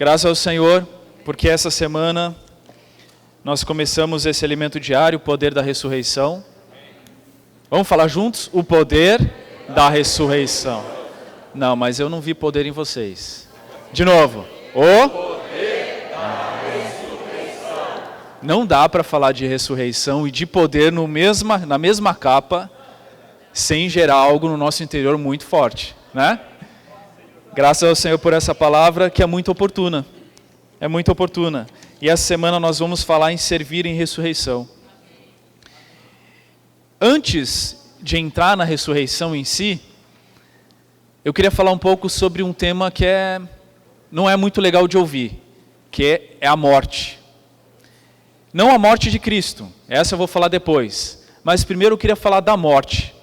Graças ao Senhor, porque essa semana nós começamos esse alimento diário, o poder da ressurreição. Vamos falar juntos? O poder da ressurreição. Não, mas eu não vi poder em vocês. De novo. O poder da ressurreição. Não dá para falar de ressurreição e de poder na mesma capa, sem gerar algo no nosso interior muito forte, né? Graças ao Senhor por essa palavra que é muito oportuna. É muito oportuna. E essa semana nós vamos falar em servir em ressurreição. Antes de entrar na ressurreição em si, eu queria falar um pouco sobre um tema que não é muito legal de ouvir, que é a morte. Não a morte de Cristo, essa eu vou falar depois. Mas primeiro eu queria falar da morte.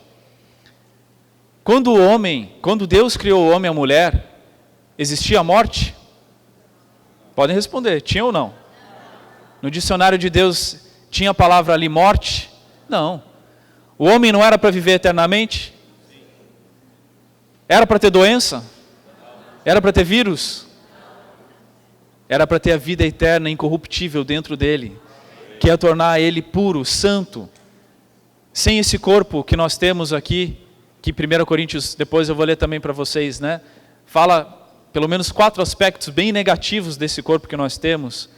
Quando Deus criou o homem e a mulher, existia a morte? Podem responder, tinha ou não? No dicionário de Deus tinha a palavra ali morte? Não. O homem não era para viver eternamente? Era para ter doença? Era para ter vírus? Era para ter a vida eterna, incorruptível dentro dele, que ia tornar ele puro, santo. Sem esse corpo que nós temos aqui, que 1 Coríntios, depois eu vou ler também para vocês, né? Fala pelo menos 4 aspectos bem negativos desse corpo que nós temos.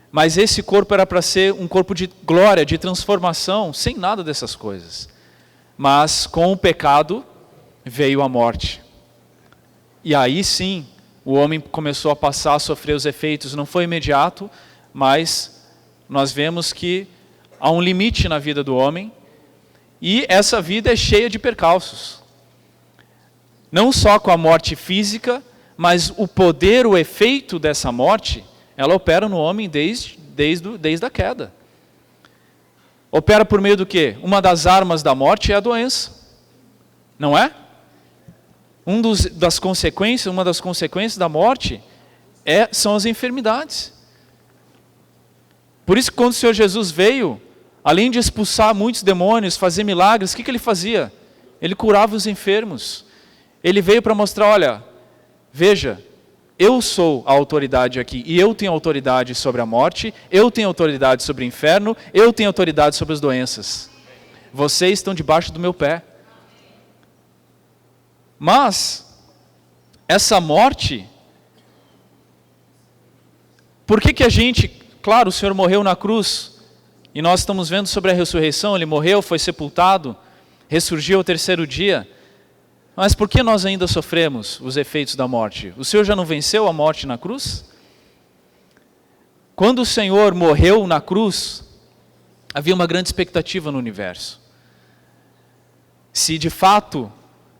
Mas esse corpo era para ser um corpo de glória, de transformação, sem nada dessas coisas. Mas com o pecado veio a morte. E aí sim, o homem começou a passar a sofrer os efeitos. Não foi imediato, mas nós vemos que há um limite na vida do homem. E essa vida é cheia de percalços. Não só com a morte física, mas o poder, o efeito dessa morte, ela opera no homem desde a queda. Opera por meio do quê? Uma das armas da morte é a doença. Não é? Uma das consequências da morte são as enfermidades. Por isso que quando o Senhor Jesus veio, além de expulsar muitos demônios, fazer milagres, o que ele fazia? Ele curava os enfermos. Ele veio para mostrar, olha, veja, eu sou a autoridade aqui, e eu tenho autoridade sobre a morte, eu tenho autoridade sobre o inferno, eu tenho autoridade sobre as doenças. Vocês estão debaixo do meu pé. Mas, essa morte, por que a gente, claro, o Senhor morreu na cruz, e nós estamos vendo sobre a ressurreição, ele morreu, foi sepultado, ressurgiu ao 3º dia. Mas por que nós ainda sofremos os efeitos da morte? O Senhor já não venceu a morte na cruz? Quando o Senhor morreu na cruz, havia uma grande expectativa no universo. Se de fato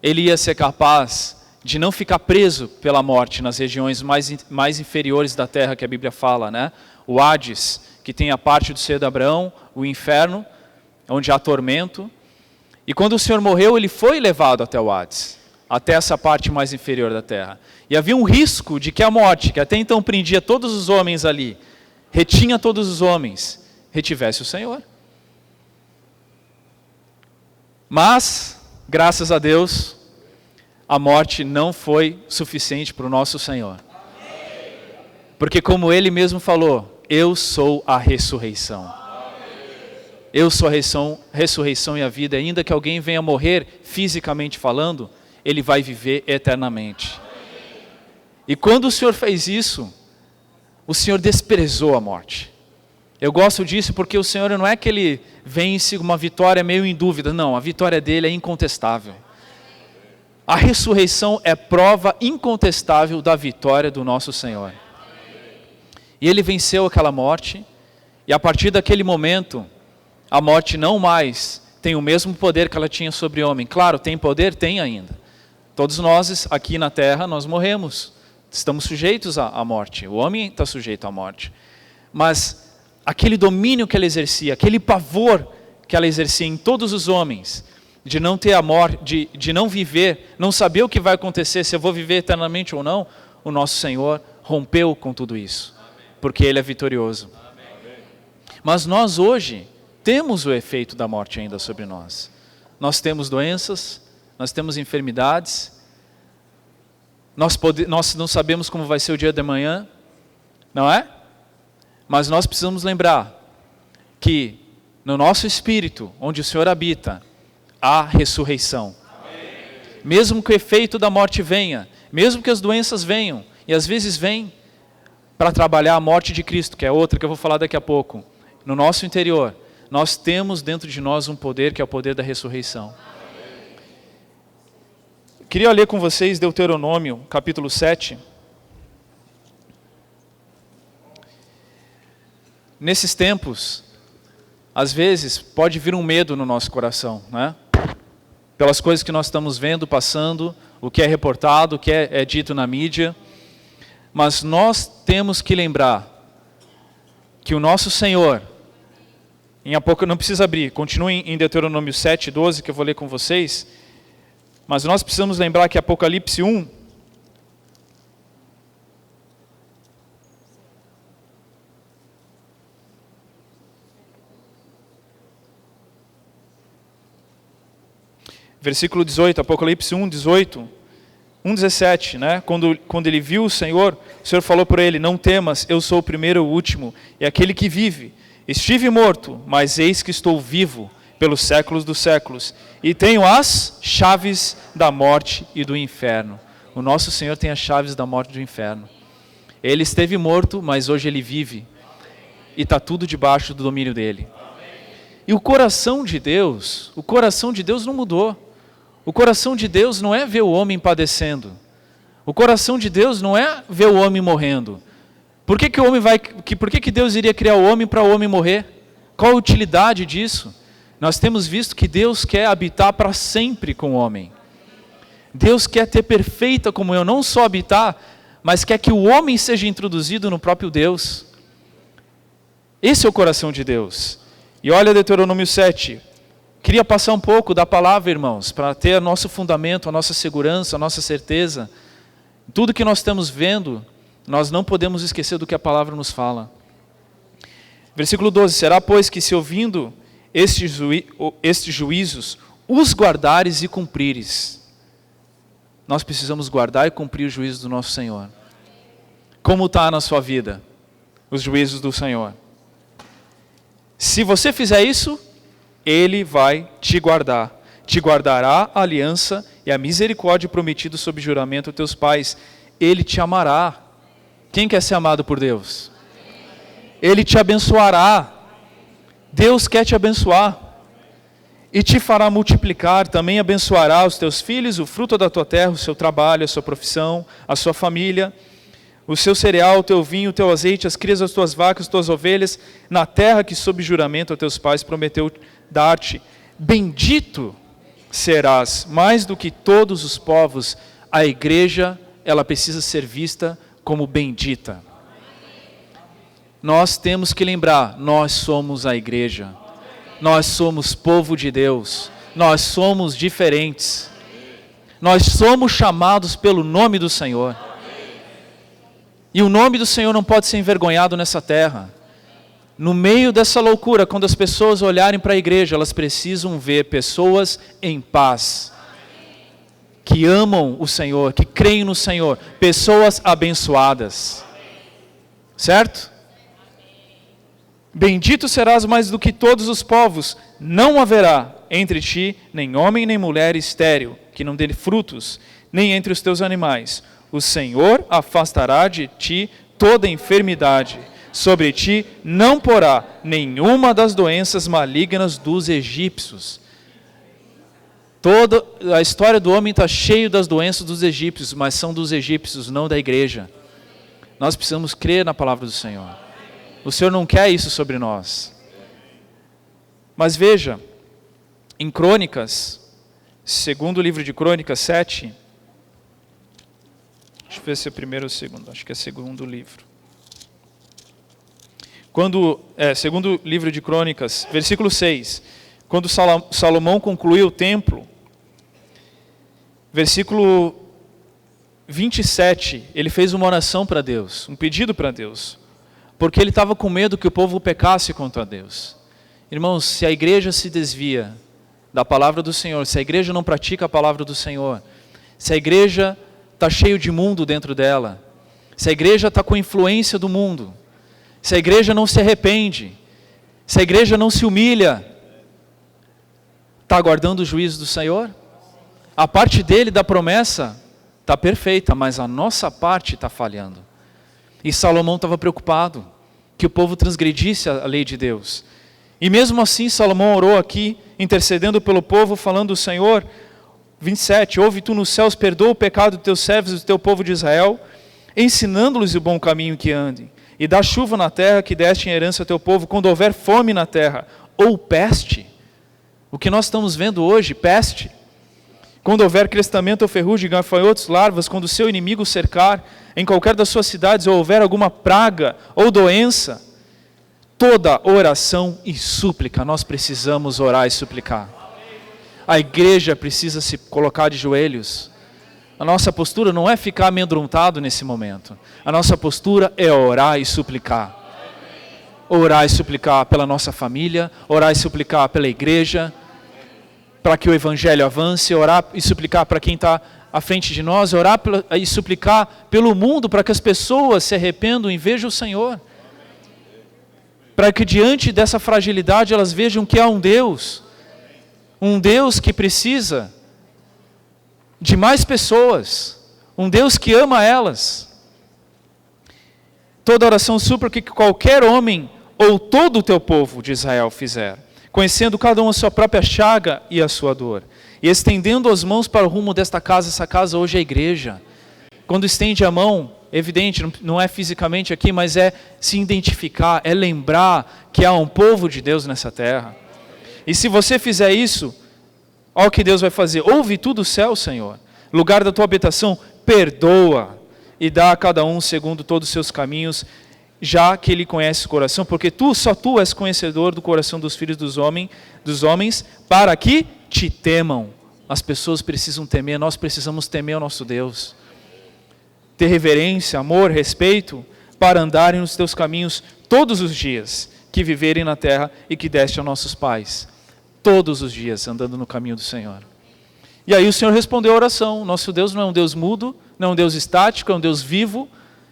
ele ia ser capaz de não ficar preso pela morte nas regiões mais inferiores da terra que a Bíblia fala, né? O Hades, que tem a parte do seio de Abraão, o inferno, onde há tormento. E quando o Senhor morreu, ele foi levado até o Hades, até essa parte mais inferior da terra. E havia um risco de que a morte, que até então prendia todos os homens ali, retinha todos os homens, retivesse o Senhor. Mas, graças a Deus, a morte não foi suficiente para o nosso Senhor. Porque como ele mesmo falou, eu sou a ressurreição. Eu sou a ressurreição e a vida. Ainda que alguém venha morrer, fisicamente falando, ele vai viver eternamente. E quando o Senhor fez isso, o Senhor desprezou a morte. Eu gosto disso porque o Senhor não é que ele vence uma vitória meio em dúvida. Não, a vitória dele é incontestável. A ressurreição é prova incontestável da vitória do nosso Senhor. E ele venceu aquela morte, e a partir daquele momento, a morte não mais tem o mesmo poder que ela tinha sobre o homem. Claro, tem poder? Tem ainda. Todos nós aqui na terra, nós morremos. Estamos sujeitos à morte. O homem está sujeito à morte. Mas aquele domínio que ela exercia, aquele pavor que ela exercia em todos os homens, de não ter a morte, de não viver, não saber o que vai acontecer, se eu vou viver eternamente ou não, o nosso Senhor rompeu com tudo isso. Porque ele é vitorioso. Mas nós hoje temos o efeito da morte ainda sobre nós. Nós temos doenças, nós temos enfermidades, nós não sabemos como vai ser o dia de amanhã, Não é? Mas nós precisamos lembrar que no nosso espírito, onde o Senhor habita, há ressurreição. Mesmo que o efeito da morte venha, mesmo que as doenças venham, e às vezes vêm para trabalhar a morte de Cristo, que é outra que eu vou falar daqui a pouco, no nosso interior, nós temos dentro de nós um poder que é o poder da ressurreição. Queria ler com vocês Deuteronômio, capítulo 7. Nesses tempos, às vezes, pode vir um medo no nosso coração, né? Pelas coisas que nós estamos vendo, passando, o que é reportado, o que é dito na mídia. Mas nós temos que lembrar que o nosso Senhor, não precisa abrir, continue em Deuteronômio 7, 12, que eu vou ler com vocês. Mas nós precisamos lembrar que Apocalipse 1, versículo 18, Apocalipse 1, 18, 1,17, né? Quando ele viu o Senhor falou para ele: não temas, eu sou o primeiro e o último, e aquele que vive. Estive morto, mas eis que estou vivo pelos séculos dos séculos, e tenho as chaves da morte e do inferno. O nosso Senhor tem as chaves da morte e do inferno. Ele esteve morto, mas hoje ele vive, e está tudo debaixo do domínio dele. E o coração de Deus não mudou. O coração de Deus não é ver o homem padecendo. O coração de Deus não é ver o homem morrendo. Por que Deus iria criar o homem para o homem morrer? Qual a utilidade disso? Nós temos visto que Deus quer habitar para sempre com o homem. Deus quer ter perfeita comunhão, não só habitar, mas quer que o homem seja introduzido no próprio Deus. Esse é o coração de Deus. E olha Deuteronômio 7. Queria passar um pouco da palavra, irmãos, para ter nosso fundamento, a nossa segurança, a nossa certeza. Tudo que nós estamos vendo, nós não podemos esquecer do que a palavra nos fala. Versículo 12. Será, pois, que se ouvindo estes juízos, os guardares e cumprires. Nós precisamos guardar e cumprir os juízos do nosso Senhor. Como está na sua vida os juízos do Senhor? Se você fizer isso, Ele vai te guardar. Te guardará a aliança e a misericórdia prometida sob juramento aos teus pais. Ele te amará. Quem quer ser amado por Deus? Ele te abençoará. Deus quer te abençoar. E te fará multiplicar, também abençoará os teus filhos, o fruto da tua terra, o seu trabalho, a sua profissão, a sua família, o seu cereal, o teu vinho, o teu azeite, as crias das tuas vacas, as tuas ovelhas, na terra que sob juramento a teus pais prometeu dar-te. Bendito serás mais do que todos os povos. A igreja, ela precisa ser vista como bendita. Nós temos que lembrar, nós somos a igreja. Nós somos povo de Deus. Nós somos diferentes. Nós somos chamados pelo nome do Senhor. E o nome do Senhor não pode ser envergonhado nessa terra. No meio dessa loucura, quando as pessoas olharem para a igreja, elas precisam ver pessoas em paz, que amam o Senhor, que creem no Senhor, pessoas abençoadas. Certo? Bendito serás mais do que todos os povos, não haverá entre ti nem homem nem mulher estéril, que não dê frutos, nem entre os teus animais. O Senhor afastará de ti toda enfermidade, sobre ti não porá nenhuma das doenças malignas dos egípcios. Toda a história do homem está cheia das doenças dos egípcios, mas são dos egípcios, não da igreja. Nós precisamos crer na palavra do Senhor. O Senhor não quer isso sobre nós. Mas veja, em Crônicas, segundo livro de Crônicas 7, deixa eu ver se é o primeiro ou o segundo, acho que é o segundo livro. Segundo livro de Crônicas, versículo 6, quando Salomão concluiu o templo, versículo 27, ele fez uma oração para Deus, um pedido para Deus, porque ele estava com medo que o povo pecasse contra Deus. Irmãos, se a igreja se desvia da palavra do Senhor, se a igreja não pratica a palavra do Senhor, se a igreja está cheia de mundo dentro dela, se a igreja está com a influência do mundo, se a igreja não se arrepende, se a igreja não se humilha, está aguardando o juízo do Senhor? A parte dele da promessa está perfeita, mas a nossa parte está falhando. E Salomão estava preocupado que o povo transgredisse a lei de Deus. E mesmo assim Salomão orou aqui, intercedendo pelo povo, falando: Senhor, 27, ouve tu nos céus, perdoa o pecado dos teus servos e do teu povo de Israel, ensinando-lhes o bom caminho que andem, e dá chuva na terra que deste em herança ao teu povo, quando houver fome na terra, ou peste. O que nós estamos vendo hoje, peste. Quando houver crestamento ou ferrugem, gafanhotos, larvas, quando o seu inimigo cercar, em qualquer das suas cidades, ou houver alguma praga ou doença, toda oração e súplica, nós precisamos orar e suplicar. A igreja precisa se colocar de joelhos. A nossa postura não é ficar amedrontado nesse momento. A nossa postura é orar e suplicar. Orar e suplicar pela nossa família, orar e suplicar pela igreja, para que o evangelho avance, orar e suplicar para quem está à frente de nós, orar e suplicar pelo mundo, para que as pessoas se arrependam e vejam o Senhor. Para que diante dessa fragilidade elas vejam que há um Deus que precisa de mais pessoas, um Deus que ama elas. Toda oração súplica que qualquer homem ou todo o teu povo de Israel fizer, conhecendo cada um a sua própria chaga e a sua dor, e estendendo as mãos para o rumo desta casa. Essa casa hoje é a igreja. Quando estende a mão, evidente, não é fisicamente aqui, mas é se identificar, é lembrar que há um povo de Deus nessa terra. E se você fizer isso, olha o que Deus vai fazer: ouve tu do céu, Senhor, lugar da tua habitação, perdoa e dá a cada um segundo todos os seus caminhos, já que ele conhece o coração, porque só tu és conhecedor do coração dos filhos dos homens, para que te temam. As pessoas precisam temer, nós precisamos temer o nosso Deus. Ter reverência, amor, respeito, para andarem nos teus caminhos todos os dias que viverem na terra e que deste aos nossos pais. Todos os dias andando no caminho do Senhor. E aí o Senhor respondeu a oração. Nosso Deus não é um Deus mudo, não é um Deus estático, é um Deus vivo,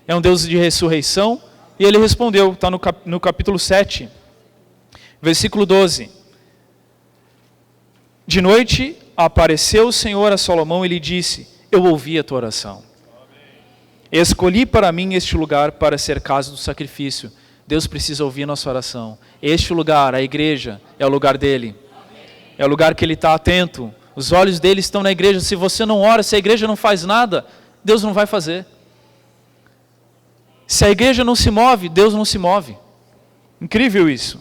é um Deus de ressurreição. E ele respondeu, está no capítulo 7, versículo 12. De noite apareceu o Senhor a Salomão e lhe disse: eu ouvi a tua oração. Escolhi para mim este lugar para ser casa do sacrifício. Deus precisa ouvir a nossa oração. Este lugar, a igreja, é o lugar dele. É o lugar que ele está atento. Os olhos dele estão na igreja. Se você não ora, se a igreja não faz nada, Deus não vai fazer. Se a igreja não se move, Deus não se move. Incrível isso.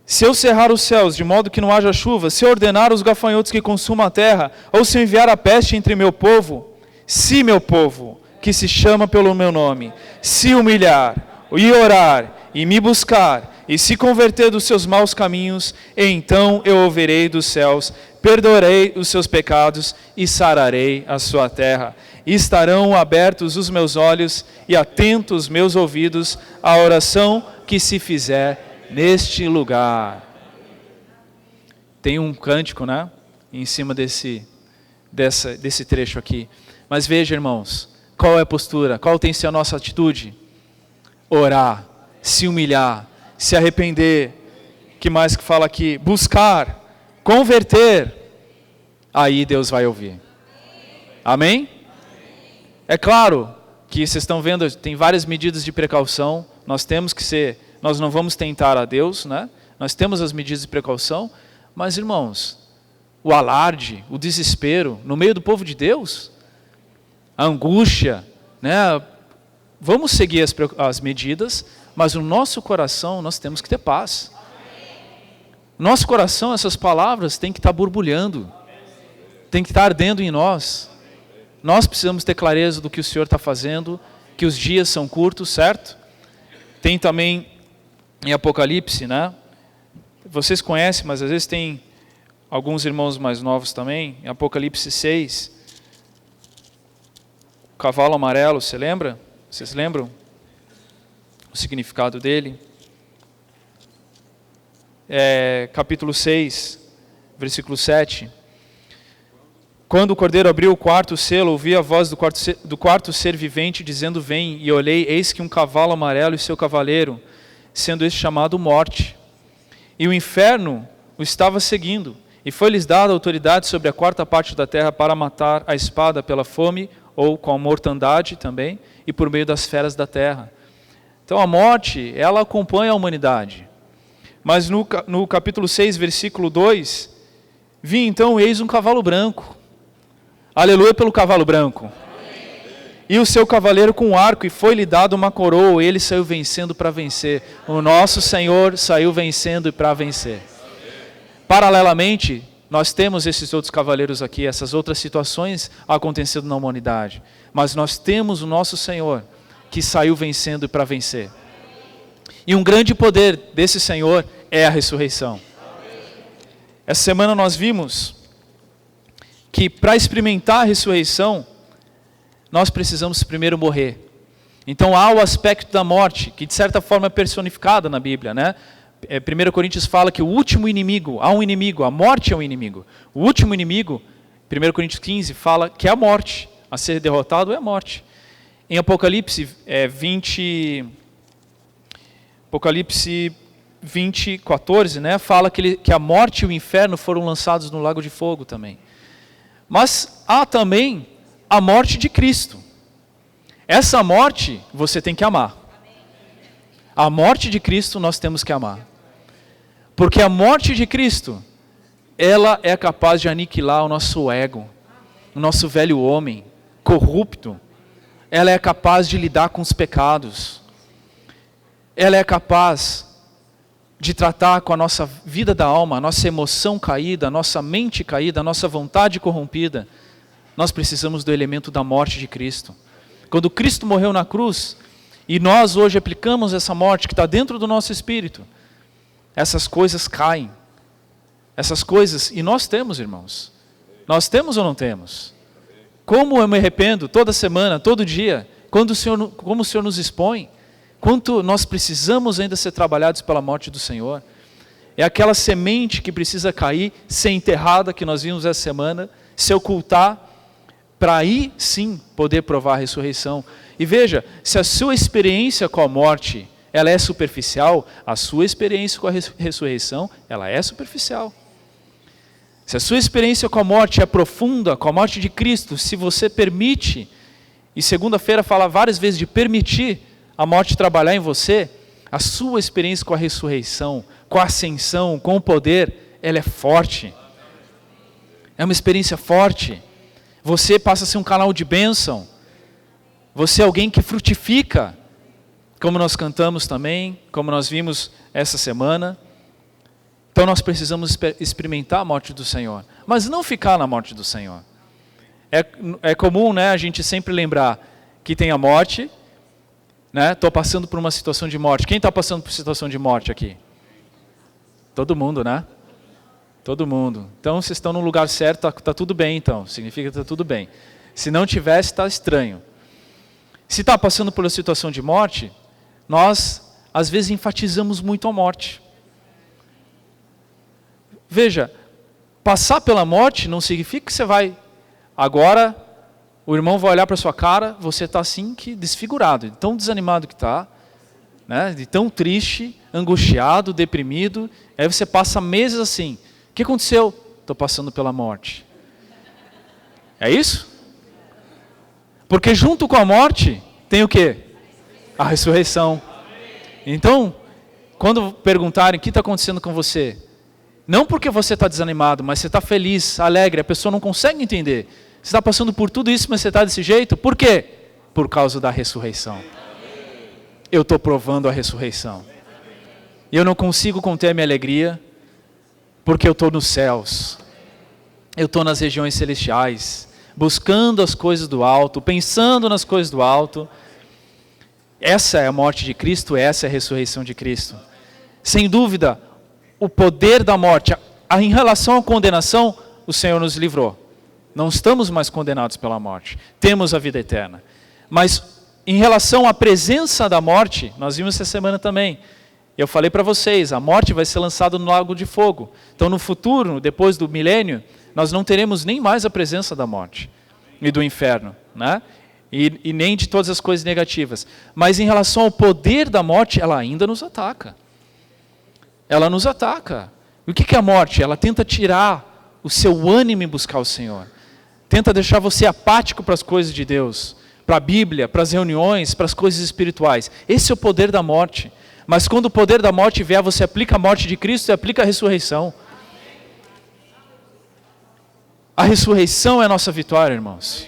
Se eu cerrar os céus de modo que não haja chuva, se eu ordenar os gafanhotos que consumam a terra, ou se eu enviar a peste entre meu povo, se meu povo, que se chama pelo meu nome, se humilhar e orar e me buscar e se converter dos seus maus caminhos, então eu ouvirei dos céus, perdoarei os seus pecados e sararei a sua terra. E estarão abertos os meus olhos e atentos os meus ouvidos à oração que se fizer neste lugar. Tem um cântico, né? Em cima desse trecho aqui. Mas veja, irmãos, qual é a postura? Qual tem que ser a nossa atitude? Orar, se humilhar, se arrepender. Que mais que fala aqui? Buscar, converter. Aí Deus vai ouvir. Amém? É claro que vocês estão vendo, tem várias medidas de precaução. Nós não vamos tentar a Deus, né? Nós temos as medidas de precaução, mas irmãos, o alarde, o desespero no meio do povo de Deus, a angústia, né? Vamos seguir as medidas, mas no nosso coração nós temos que ter paz. Nosso coração, essas palavras têm que estar borbulhando, tem que estar ardendo em nós. Nós precisamos ter clareza do que o Senhor está fazendo, que os dias são curtos, certo? Tem também em Apocalipse, né? Vocês conhecem, mas às vezes tem alguns irmãos mais novos também. Em Apocalipse 6, o cavalo amarelo, você lembra? Vocês lembram o significado dele? Capítulo 6, versículo 7. Quando o cordeiro abriu o quarto selo, ouvi a voz do quarto ser vivente, dizendo, vem, e olhei, eis que um cavalo amarelo e seu cavaleiro, sendo este chamado Morte. E o inferno o estava seguindo, e foi-lhes dada autoridade sobre a quarta parte da terra para matar a espada pela fome, ou com a mortandade também, e por meio das feras da terra. Então a morte, ela acompanha a humanidade. Mas no capítulo 6, versículo 2, vi então, eis um cavalo branco. Aleluia pelo cavalo branco. Amém. E o seu cavaleiro com um arco, e foi-lhe dado uma coroa, e ele saiu vencendo para vencer. O nosso Senhor saiu vencendo para vencer. Amém. Paralelamente, nós temos esses outros cavaleiros aqui, essas outras situações acontecendo na humanidade. Mas nós temos o nosso Senhor, que saiu vencendo para vencer. E um grande poder desse Senhor é a ressurreição. Essa semana nós vimos que para experimentar a ressurreição, nós precisamos primeiro morrer. Então há o aspecto da morte, que de certa forma é personificada na Bíblia, né? 1 Coríntios fala que o último inimigo, há um inimigo, a morte é um inimigo. O último inimigo, 1 Coríntios 15, fala que é a morte, a ser derrotado é a morte. Em Apocalipse 20, 14, né, fala que a morte e o inferno foram lançados no lago de fogo também. Mas há também a morte de Cristo. Essa morte você tem que amar. A morte de Cristo nós temos que amar. Porque a morte de Cristo, ela é capaz de aniquilar o nosso ego, o nosso velho homem corrupto. Ela é capaz de lidar com os pecados. Ela é capaz de tratar com a nossa vida da alma, a nossa emoção caída, a nossa mente caída, a nossa vontade corrompida. Nós precisamos do elemento da morte de Cristo. Quando Cristo morreu na cruz, e nós hoje aplicamos essa morte que está dentro do nosso espírito, essas coisas caem. Essas coisas, e nós temos, irmãos. Nós temos ou não temos? Como eu me arrependo toda semana, todo dia, como o Senhor nos expõe, quanto nós precisamos ainda ser trabalhados pela morte do Senhor. É aquela semente que precisa cair, ser enterrada, que nós vimos essa semana, se ocultar, para aí sim poder provar a ressurreição. E veja, se a sua experiência com a morte, ela é superficial, a sua experiência com a ressurreição, ela é superficial. Se a sua experiência com a morte é profunda, com a morte de Cristo, se você permite, e segunda-feira fala várias vezes de permitir a morte trabalhar em você, a sua experiência com a ressurreição, com a ascensão, com o poder, ela é forte. É uma experiência forte. Você passa a ser um canal de bênção. Você é alguém que frutifica, como nós cantamos também, como nós vimos essa semana. Então nós precisamos experimentar a morte do Senhor, mas não ficar na morte do Senhor. É comum, né, a gente sempre lembrar que tem a morte, né? Estou passando por uma situação de morte. Quem está passando por situação de morte aqui? Todo mundo, né? Todo mundo. Então vocês estão no lugar certo, está tudo bem então, significa que está tudo bem. Se não tivesse, está estranho. Se está passando por uma situação de morte, nós às vezes enfatizamos muito a morte. Veja, passar pela morte não significa que você vai, agora o irmão vai olhar para a sua cara, você está assim que desfigurado, de tão desanimado que está, né? De tão triste, angustiado, deprimido, aí você passa meses assim, o que aconteceu? Estou passando pela morte. É isso? Porque junto com a morte, tem o quê? A ressurreição. Então, quando perguntarem o que está acontecendo com você, não porque você está desanimado, mas você está feliz, alegre, a pessoa não consegue entender. Você está passando por tudo isso, mas você está desse jeito, por quê? Por causa da ressurreição. Eu estou provando a ressurreição. E eu não consigo conter a minha alegria, porque eu estou nos céus. Eu estou nas regiões celestiais, buscando as coisas do alto, pensando nas coisas do alto. Essa é a morte de Cristo, essa é a ressurreição de Cristo. Sem dúvida, o poder da morte, em relação à condenação, o Senhor nos livrou. Não estamos mais condenados pela morte. Temos a vida eterna. Mas em relação à presença da morte, nós vimos essa semana também. Eu falei para vocês, a morte vai ser lançada no lago de fogo. Então no futuro, depois do milênio, nós não teremos nem mais a presença da morte e do inferno, né? E nem de todas as coisas negativas. Mas em relação ao poder da morte, ela ainda nos ataca. Ela nos ataca. E o que é a morte? Ela tenta tirar o seu ânimo em buscar o Senhor. Tenta deixar você apático para as coisas de Deus, para a Bíblia, para as reuniões, para as coisas espirituais. Esse é o poder da morte. Mas quando o poder da morte vier, você aplica a morte de Cristo e aplica a ressurreição. A ressurreição é a nossa vitória, irmãos.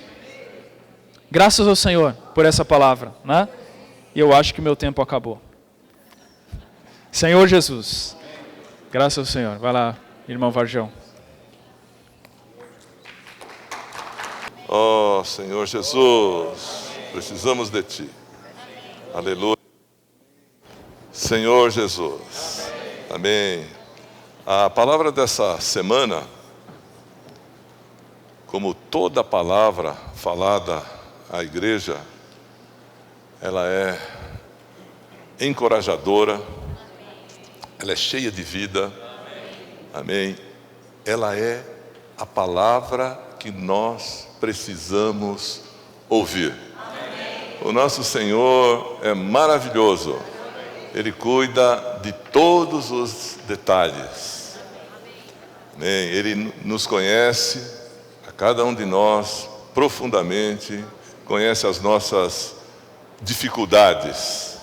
Graças ao Senhor por essa palavra, né? E eu acho que meu tempo acabou. Senhor Jesus, graças ao Senhor. Vai lá, irmão Varjão. Oh, Senhor Jesus, precisamos de Ti. Aleluia. Senhor Jesus. Amém. A palavra dessa semana, como toda palavra falada à igreja, ela é encorajadora, ela é cheia de vida. Amém. Ela é a palavra que nós precisamos ouvir. O nosso Senhor é maravilhoso. Ele cuida de todos os detalhes. Amém. Ele nos conhece, a cada um de nós, profundamente, conhece as nossas dificuldades.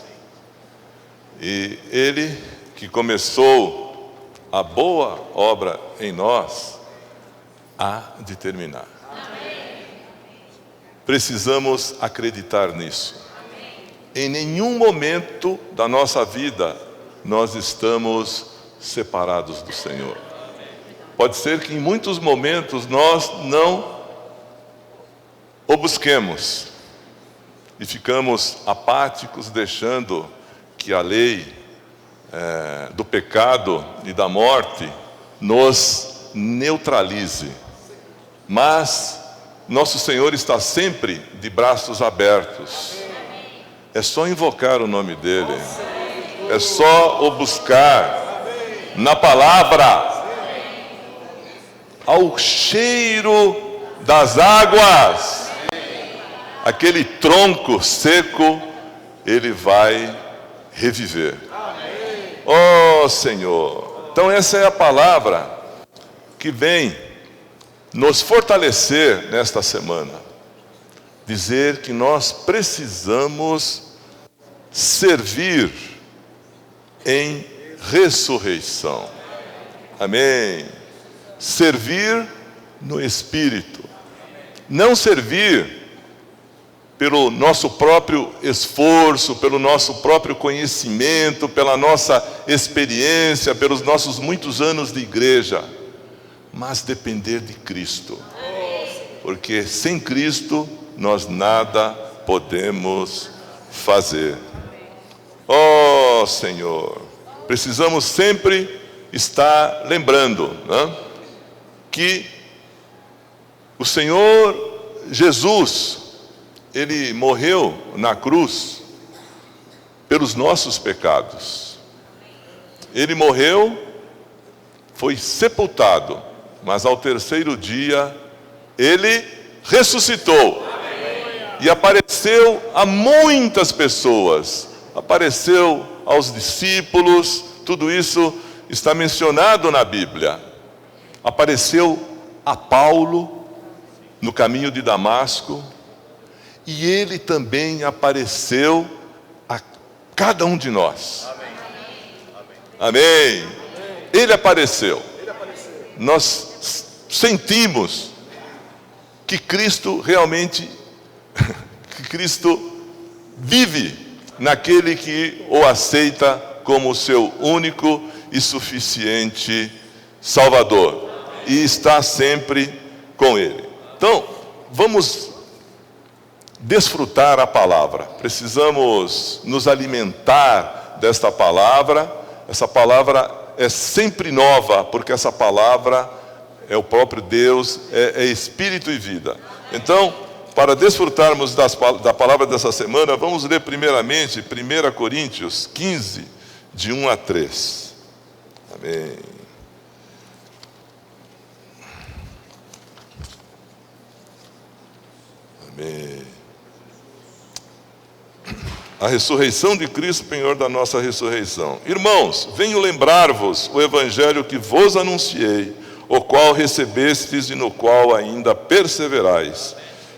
E Ele que começou a boa obra em nós, há de terminar. Precisamos acreditar nisso. Em nenhum momento da nossa vida nós estamos separados do Senhor. Pode ser que em muitos momentos nós não o busquemos e ficamos apáticos, deixando que a lei do pecado e da morte nos neutralize. Mas nosso Senhor está sempre de braços abertos. É só invocar o nome dEle. É só o buscar na palavra. Ao cheiro das águas, aquele tronco seco, ele vai reviver. Oh, Senhor. Então essa é a palavra que vem nos fortalecer nesta semana. Dizer que nós precisamos servir em ressurreição. Amém. Servir no Espírito. Não servir pelo nosso próprio esforço, pelo nosso próprio conhecimento, pela nossa experiência, pelos nossos muitos anos de igreja, mas depender de Cristo. Porque sem Cristo nós nada podemos fazer. Oh, Senhor, precisamos sempre estar lembrando, né, que o Senhor Jesus, Ele morreu na cruz pelos nossos pecados. Ele morreu, foi sepultado, mas ao terceiro dia Ele ressuscitou. E apareceu a muitas pessoas. Apareceu aos discípulos. Tudo isso está mencionado na Bíblia. Apareceu a Paulo no caminho de Damasco. E Ele também apareceu a cada um de nós. Amém. Ele apareceu. Nós sentimos que Cristo realmente, que Cristo vive naquele que o aceita como seu único e suficiente Salvador. E está sempre com Ele. Então, vamos desfrutar a palavra. Precisamos nos alimentar desta palavra. Essa palavra é sempre nova, porque essa palavra é o próprio Deus, é espírito e vida. Então, para desfrutarmos da palavra dessa semana, vamos ler primeiramente 1 Coríntios 15, de 1 a 3. Amém. Amém. A ressurreição de Cristo, penhor da nossa ressurreição. Irmãos, venho lembrar-vos o evangelho que vos anunciei, o qual recebestes e no qual ainda perseverais.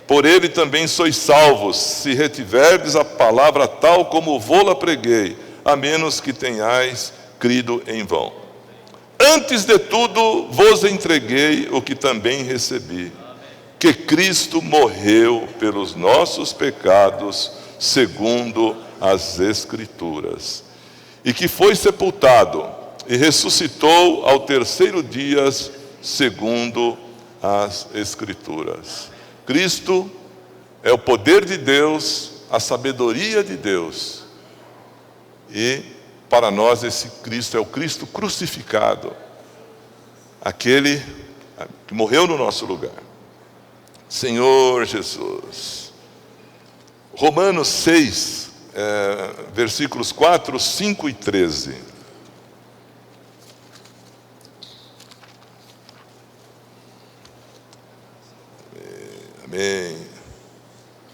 Por ele também sois salvos, se retiverdes a palavra tal como vô-la preguei, a menos que tenhais crido em vão. Antes de tudo vos entreguei o que também recebi, que Cristo morreu pelos nossos pecados, segundo as Escrituras, e que foi sepultado e ressuscitou ao terceiro dia, segundo as Escrituras. Cristo é o poder de Deus, a sabedoria de Deus, e para nós esse Cristo é o Cristo crucificado, aquele que morreu no nosso lugar. Senhor Jesus. Romanos 6, versículos 4, 5 e 13. Amém.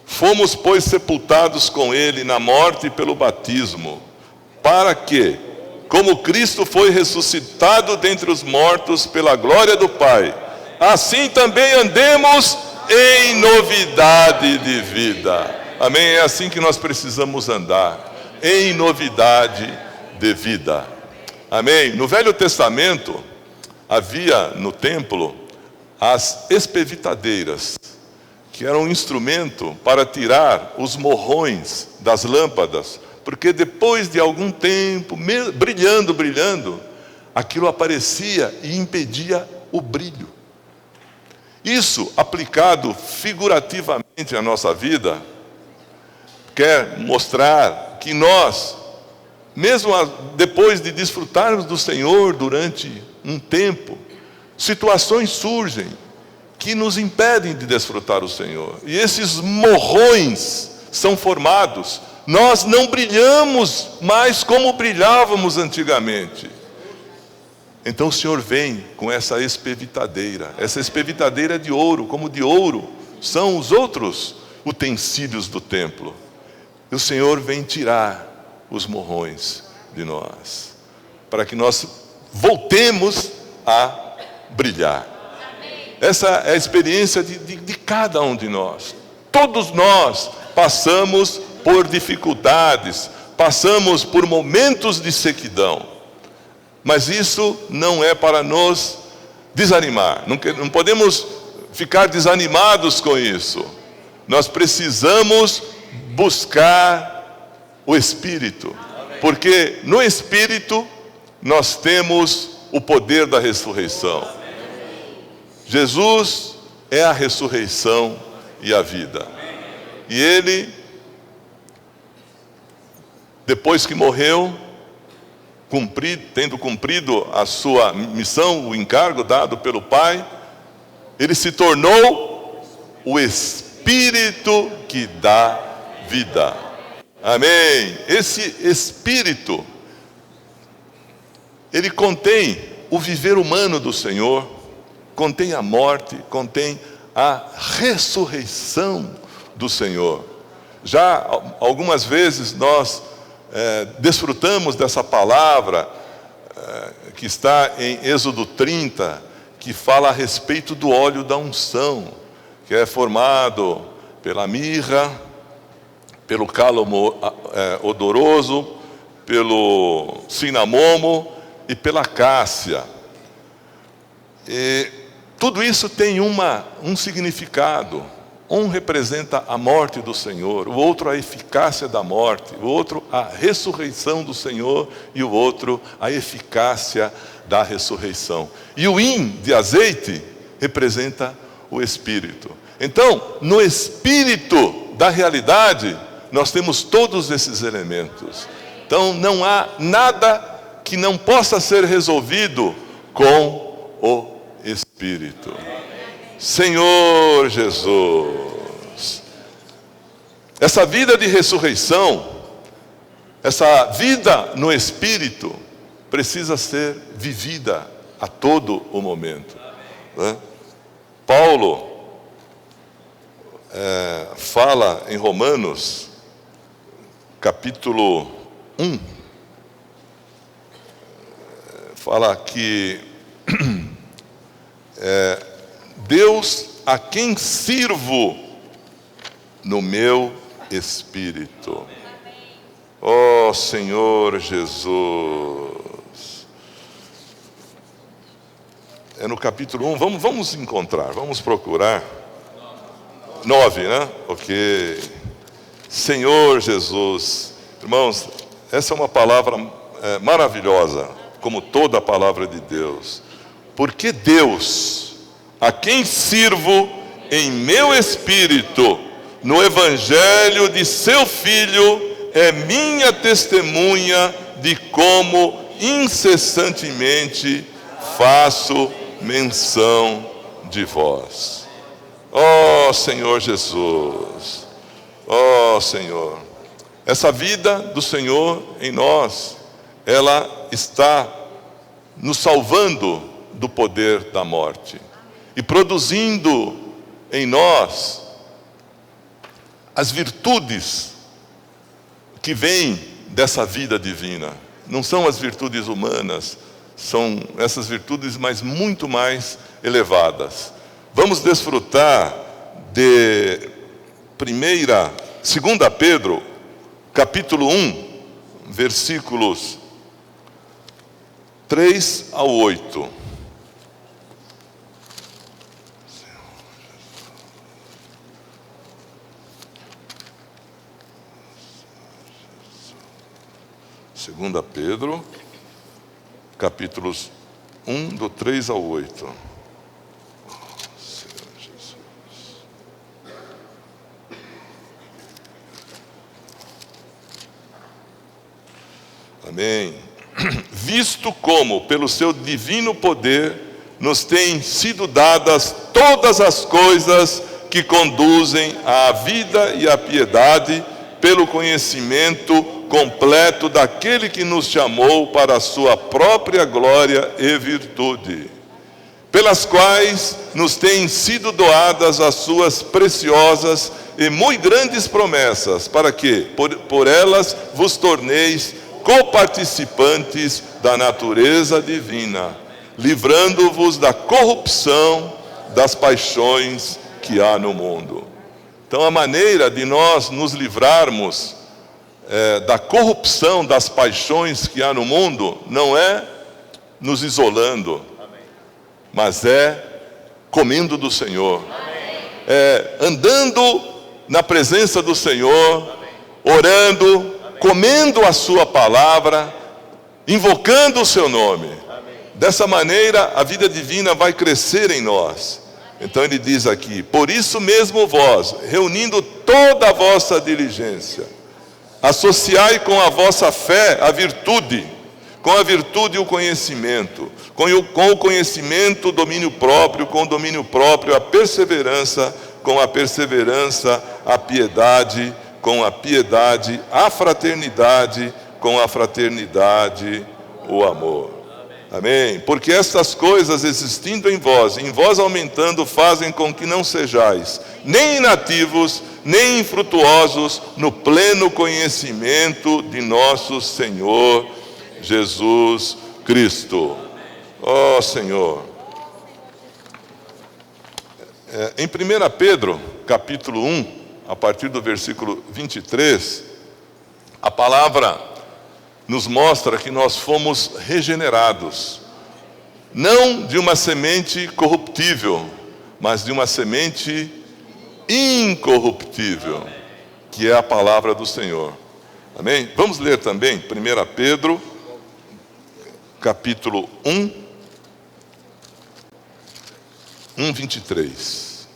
Fomos, pois, sepultados com ele na morte pelo batismo, para que, como Cristo foi ressuscitado dentre os mortos pela glória do Pai, assim também andemos em novidade de vida. Amém? É assim que nós precisamos andar, em novidade de vida. Amém? No Velho Testamento, havia no templo as espevitadeiras, que eram um instrumento para tirar os morrões das lâmpadas, porque depois de algum tempo, brilhando, aquilo aparecia e impedia o brilho. Isso, aplicado figurativamente à nossa vida, quer mostrar que nós, mesmo depois de desfrutarmos do Senhor durante um tempo, situações surgem que nos impedem de desfrutar o Senhor. E esses morrões são formados. Nós não brilhamos mais como brilhávamos antigamente. Então o Senhor vem com essa espevitadeira. Essa espevitadeira de ouro, como de ouro são os outros utensílios do templo. E o Senhor vem tirar os morrões de nós, para que nós voltemos a brilhar. Essa é a experiência de cada um de nós. Todos nós passamos por dificuldades, passamos por momentos de sequidão. Mas isso não é para nos desanimar. Não podemos ficar desanimados com isso. Nós precisamos buscar o Espírito, porque no Espírito nós temos o poder da ressurreição. Jesus é a ressurreição e a vida. E Ele, depois que morreu, tendo cumprido a sua missão, o encargo dado pelo Pai, Ele se tornou o Espírito que dá vida. Amém. Esse Espírito, ele contém o viver humano do Senhor, contém a morte, contém a ressurreição do Senhor. Já algumas vezes nós desfrutamos dessa palavra que está em Êxodo 30, que fala a respeito do óleo da unção, que é formado pela mirra, pelo cálamo odoroso, pelo cinamomo e pela cássia. E tudo isso tem um significado. Um representa a morte do Senhor, o outro a eficácia da morte, o outro a ressurreição do Senhor e o outro a eficácia da ressurreição. E o de azeite representa o Espírito. Então, no Espírito da realidade, nós temos todos esses elementos. Então, não há nada que não possa ser resolvido com o Espírito. Senhor Jesus, essa vida de ressurreição, essa vida no Espírito, precisa ser vivida a todo o momento, né? Paulo fala em Romanos, capítulo 1, fala que Deus a quem sirvo no meu espírito. Ó Senhor Jesus. É no capítulo 1, vamos encontrar, vamos procurar. 9, né? Ok. Senhor Jesus. Irmãos, essa é uma palavra maravilhosa, como toda a palavra de Deus. Porque Deus, a quem sirvo em meu espírito, no evangelho de seu Filho, é minha testemunha de como incessantemente faço menção de vós. Ó Senhor Jesus, ó Senhor, essa vida do Senhor em nós, ela está nos salvando do poder da morte e produzindo em nós as virtudes que vêm dessa vida divina. Não são as virtudes humanas, são essas virtudes, mas muito mais elevadas. Vamos desfrutar de 2 Pedro, capítulo 1, versículos 3 ao 8. Segunda Pedro, capítulos 1, do 3 ao 8. Senhor Jesus. Amém. Visto como, pelo seu divino poder, nos têm sido dadas todas as coisas que conduzem à vida e à piedade, pelo conhecimento completo daquele que nos chamou para a sua própria glória e virtude, pelas quais nos têm sido doadas as suas preciosas e muito grandes promessas, para que, por elas, vos torneis coparticipantes da natureza divina, livrando-vos da corrupção das paixões que há no mundo. Então, a maneira de nós nos livrarmos da corrupção das paixões que há no mundo não é nos isolando, mas é comendo do Senhor, andando na presença do Senhor, orando, comendo a sua palavra, invocando o seu nome. Dessa maneira a vida divina vai crescer em nós. Então ele diz aqui: por isso mesmo vós, reunindo toda a vossa diligência, associai com a vossa fé a virtude, com a virtude o conhecimento, com o conhecimento o domínio próprio, com o domínio próprio a perseverança, com a perseverança a piedade, com a piedade a fraternidade, com a fraternidade o amor. Amém? Porque estas coisas existindo em vós aumentando, fazem com que não sejais nem inativos, nem infrutuosos no pleno conhecimento de nosso Senhor Jesus Cristo. Ó Senhor. Em 1 Pedro, capítulo 1, a partir do versículo 23, a palavra nos mostra que nós fomos regenerados, não de uma semente corruptível, mas de uma semente incorruptível, que é a palavra do Senhor. Amém? Vamos ler também 1 Pedro, capítulo 1, 23.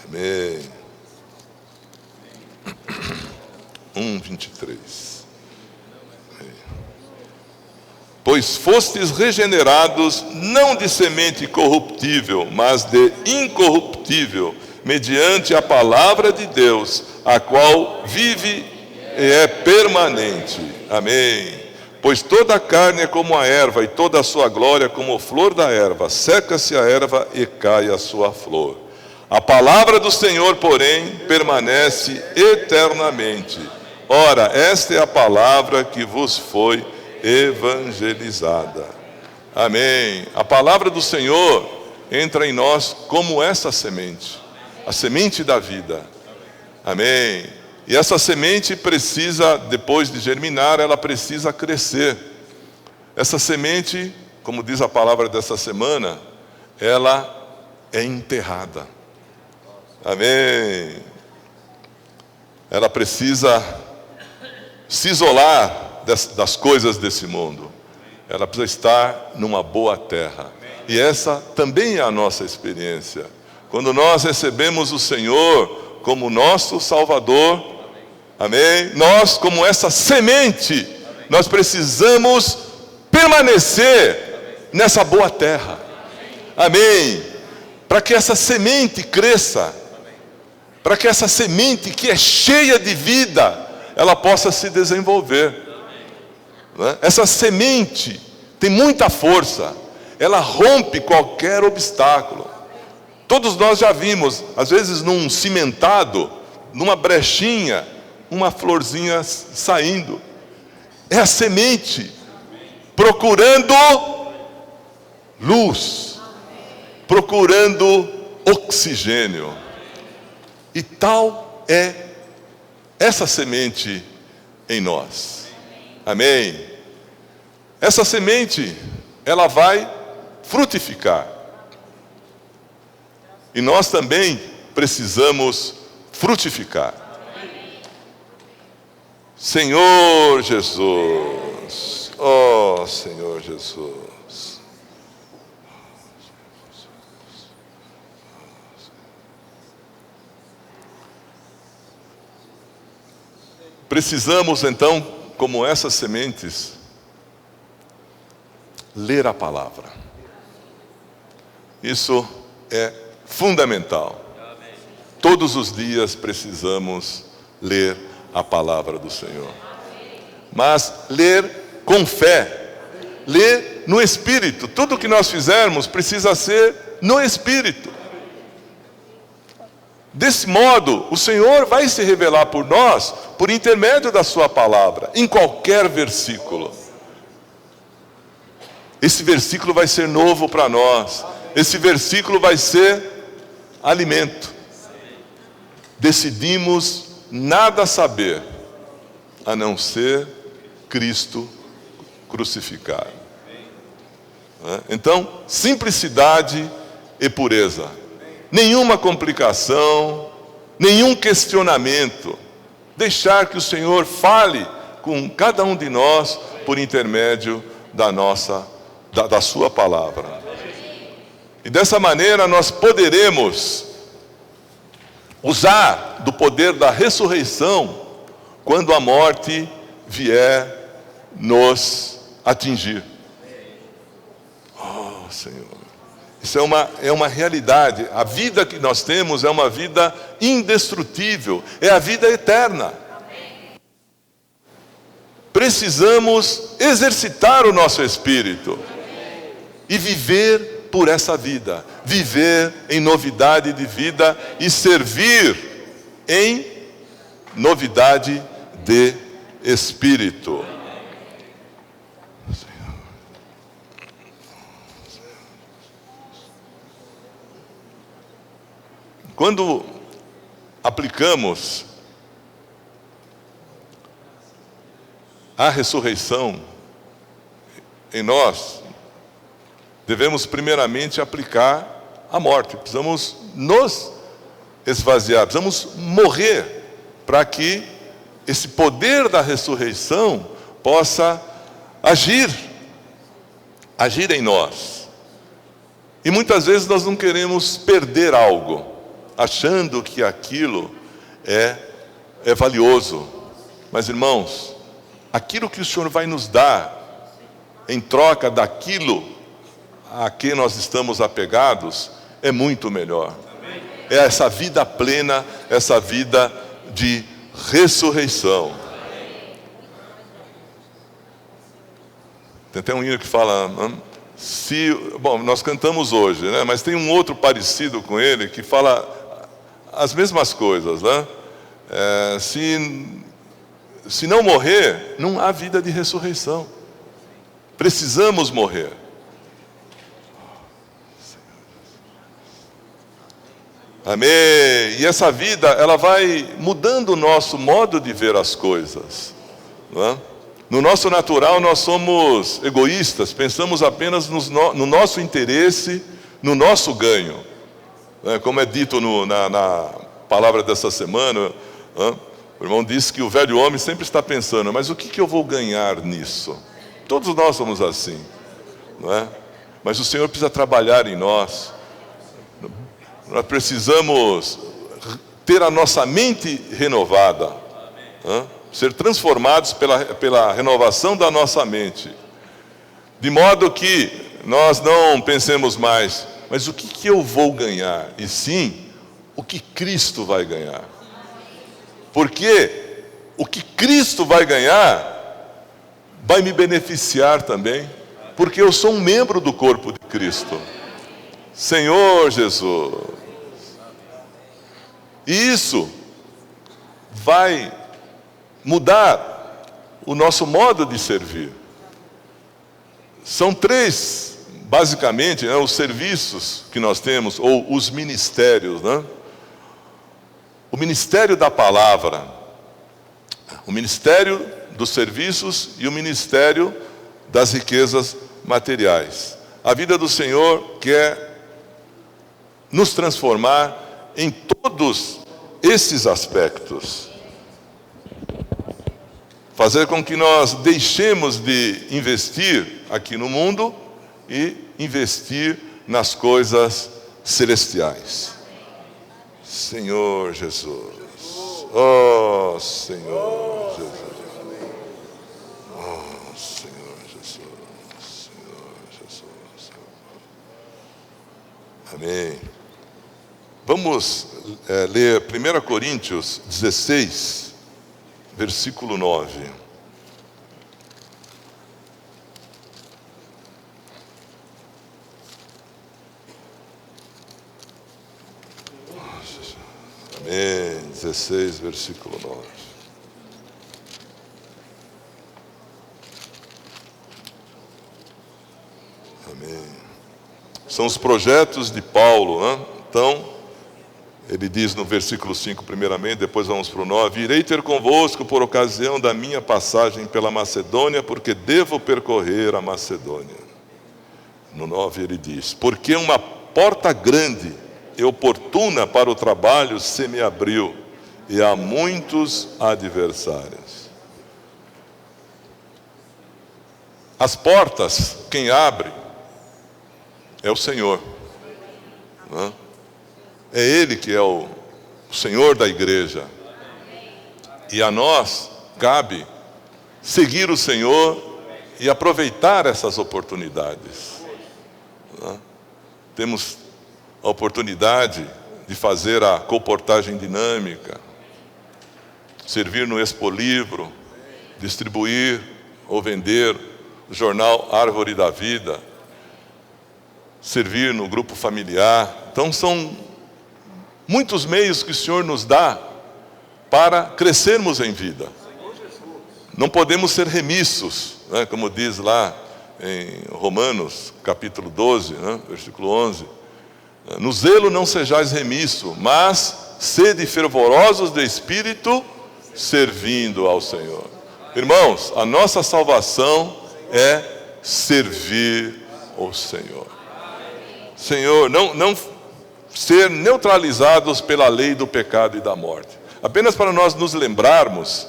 Amém. 1:23. Pois fostes regenerados não de semente corruptível, mas de incorruptível, mediante a palavra de Deus, a qual vive e é permanente. Amém. Pois toda a carne é como a erva, e toda a sua glória como flor da erva. Seca-se a erva e cai a sua flor. A palavra do Senhor, porém, permanece eternamente. Ora, esta é a palavra que vos foi evangelizada. Amém. A palavra do Senhor entra em nós como essa semente, a semente da vida. Amém. E essa semente precisa, depois de germinar, ela precisa crescer. Essa semente, como diz a palavra dessa semana, ela é enterrada. Amém. Ela precisa se isolar das coisas desse mundo. Ela precisa estar numa boa terra. E essa também é a nossa experiência. Quando nós recebemos o Senhor como nosso Salvador, amém? Nós, como essa semente, nós precisamos permanecer nessa boa terra. Amém? Para que essa semente cresça, para que essa semente que é cheia de vida, ela possa se desenvolver. Né? Essa semente tem muita força, ela rompe qualquer obstáculo. Todos nós já vimos, às vezes num cimentado, numa brechinha, uma florzinha saindo. É a semente procurando luz, procurando oxigênio. E tal é essa semente em nós. Amém? Essa semente, ela vai frutificar. E nós também precisamos frutificar. Senhor Jesus, ó Senhor Jesus. Precisamos então, como essas sementes, ler a palavra. Isso é fundamental. Todos os dias precisamos ler a palavra do Senhor. Mas ler com fé, ler no Espírito. Tudo que nós fizermos precisa ser no Espírito. Desse modo, o Senhor vai se revelar por nós, por intermédio da sua palavra, em qualquer versículo. Esse versículo vai ser novo para nós. Esse versículo vai ser alimento. Decidimos nada saber, a não ser Cristo crucificado. Então, simplicidade e pureza. Nenhuma complicação, nenhum questionamento. Deixar que o Senhor fale com cada um de nós por intermédio da sua palavra. E dessa maneira nós poderemos usar do poder da ressurreição quando a morte vier nos atingir. Oh, Senhor. Isso é uma realidade. A vida que nós temos é uma vida indestrutível, é a vida eterna. Precisamos exercitar o nosso espírito e viver por essa vida, viver em novidade de vida e servir em novidade de espírito. Quando aplicamos a ressurreição em nós, devemos primeiramente aplicar a morte. Precisamos nos esvaziar, precisamos morrer para que esse poder da ressurreição possa agir em nós. E muitas vezes nós não queremos perder algo, achando que aquilo é valioso. Mas, irmãos, aquilo que o Senhor vai nos dar em troca daquilo a que nós estamos apegados é muito melhor. É essa vida plena, essa vida de ressurreição. Tem até um hino que fala, bom, nós cantamos hoje, né? Mas tem um outro parecido com ele que fala as mesmas coisas, né? Se não morrer, não há vida de ressurreição. Precisamos morrer. Amém. E essa vida, ela vai mudando o nosso modo de ver as coisas, não é? No nosso natural, nós somos egoístas, pensamos apenas no nosso interesse, no nosso ganho. Como é dito na palavra dessa semana, o irmão disse que o velho homem sempre está pensando, mas o que eu vou ganhar nisso? Todos nós somos assim, não é? Mas o Senhor precisa trabalhar em nós. Nós precisamos ter a nossa mente renovada, ser transformados pela renovação da nossa mente, de modo que nós não pensemos mais, mas o que eu vou ganhar? E sim, o que Cristo vai ganhar. Porque o que Cristo vai ganhar vai me beneficiar também, porque eu sou um membro do corpo de Cristo. Senhor Jesus. E isso vai mudar o nosso modo de servir. São três, basicamente, os serviços que nós temos, ou os ministérios, né? O ministério da palavra, o ministério dos serviços e o ministério das riquezas materiais. A vida do Senhor quer nos transformar em todos esses aspectos. Fazer com que nós deixemos de investir aqui no mundo e investir nas coisas celestiais. Senhor Jesus. Oh, Senhor Jesus. Oh, Senhor Jesus. Senhor Jesus. Amém. Vamos ler 1 Coríntios 16, versículo 9. Amém. 16, versículo 9. Amém. São os projetos de Paulo, né? Então, ele diz no versículo 5 primeiramente, depois vamos para o 9. Irei ter convosco por ocasião da minha passagem pela Macedônia, porque devo percorrer a Macedônia. No 9 ele diz, porque uma porta grande e oportuna para o trabalho se me abriu, e há muitos adversários. As portas, quem abre, é o Senhor, né? É Ele que é o Senhor da igreja. E a nós cabe seguir o Senhor e aproveitar essas oportunidades. Temos a oportunidade de fazer a colportagem dinâmica, servir no Expolivro, distribuir ou vender o jornal Árvore da Vida, servir no grupo familiar. Então são muitos meios que o Senhor nos dá para crescermos em vida. Não podemos ser remissos, né? Como diz lá em Romanos, capítulo 12, né? Versículo 11. No zelo não sejais remisso, mas sede fervorosos de espírito, servindo ao Senhor. Irmãos, a nossa salvação é servir ao Senhor. Senhor, não ser neutralizados pela lei do pecado e da morte. Apenas para nós nos lembrarmos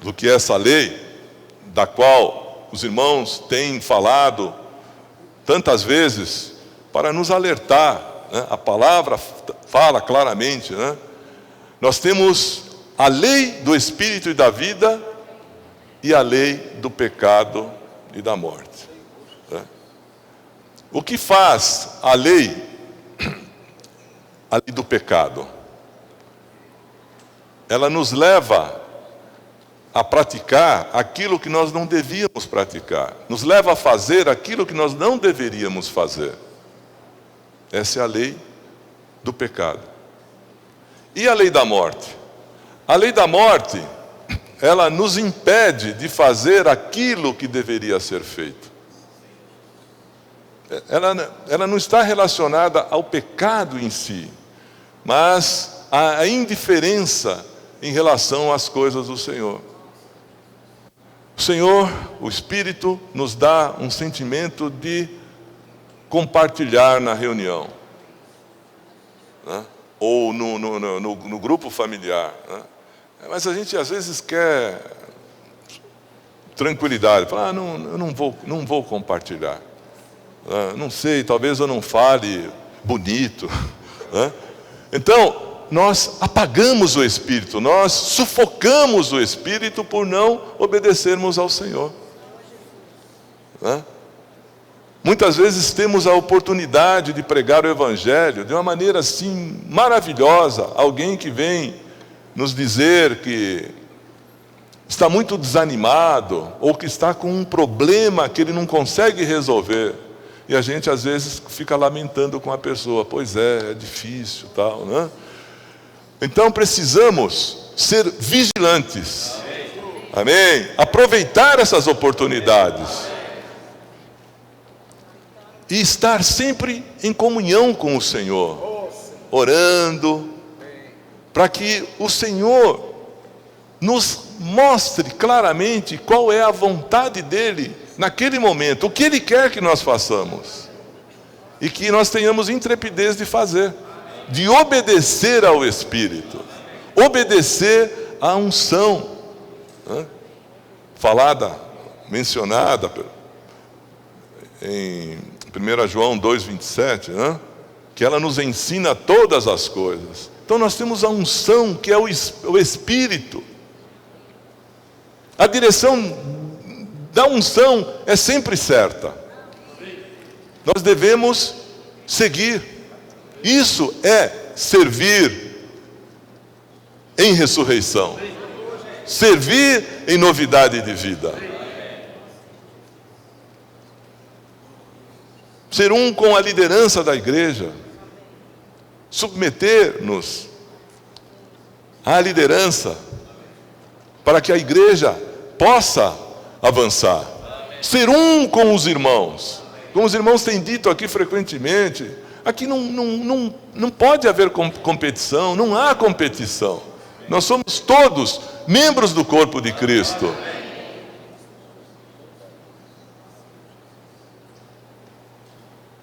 do que é essa lei, da qual os irmãos têm falado tantas vezes, para nos alertar, né? A palavra fala claramente, né? Nós temos a lei do Espírito e da vida e a lei do pecado e da morte, né? O que faz a lei do pecado? Ela nos leva a praticar aquilo que nós não devíamos praticar. Nos leva a fazer aquilo que nós não deveríamos fazer. Essa é a lei do pecado. E a lei da morte? A lei da morte, ela nos impede de fazer aquilo que deveria ser feito. Ela não está relacionada ao pecado em si, mas à indiferença em relação às coisas do Senhor. O Senhor, o Espírito, nos dá um sentimento de compartilhar na reunião, né? Ou no grupo familiar, né? Mas a gente às vezes quer tranquilidade, fala, eu não vou compartilhar, não sei, talvez eu não fale bonito, né? Então nós apagamos o Espírito, nós sufocamos o Espírito por não obedecermos ao Senhor, né? Muitas vezes temos a oportunidade de pregar o Evangelho de uma maneira assim maravilhosa, alguém que vem nos dizer que está muito desanimado, ou que está com um problema que ele não consegue resolver, e a gente às vezes fica lamentando com a pessoa, pois é difícil, tal, né? Então precisamos ser vigilantes, amém? Aproveitar essas oportunidades e estar sempre em comunhão com o Senhor, orando, para que o Senhor nos mostre claramente qual é a vontade dEle naquele momento, o que Ele quer que nós façamos, e que nós tenhamos intrepidez de fazer, de obedecer ao Espírito, obedecer à unção, né? Mencionada em 1 João 2,27, né? Que ela nos ensina todas as coisas. Então nós temos a unção, que é o Espírito. A direção da unção é sempre certa. Nós devemos seguir. Isso é servir em ressurreição. Servir em novidade de vida. Ser um com a liderança da igreja. Submeter-nos à liderança, para que a igreja possa avançar. Ser um com os irmãos. Como os irmãos têm dito aqui frequentemente, aqui não pode haver competição, não há competição. Nós somos todos membros do corpo de Cristo.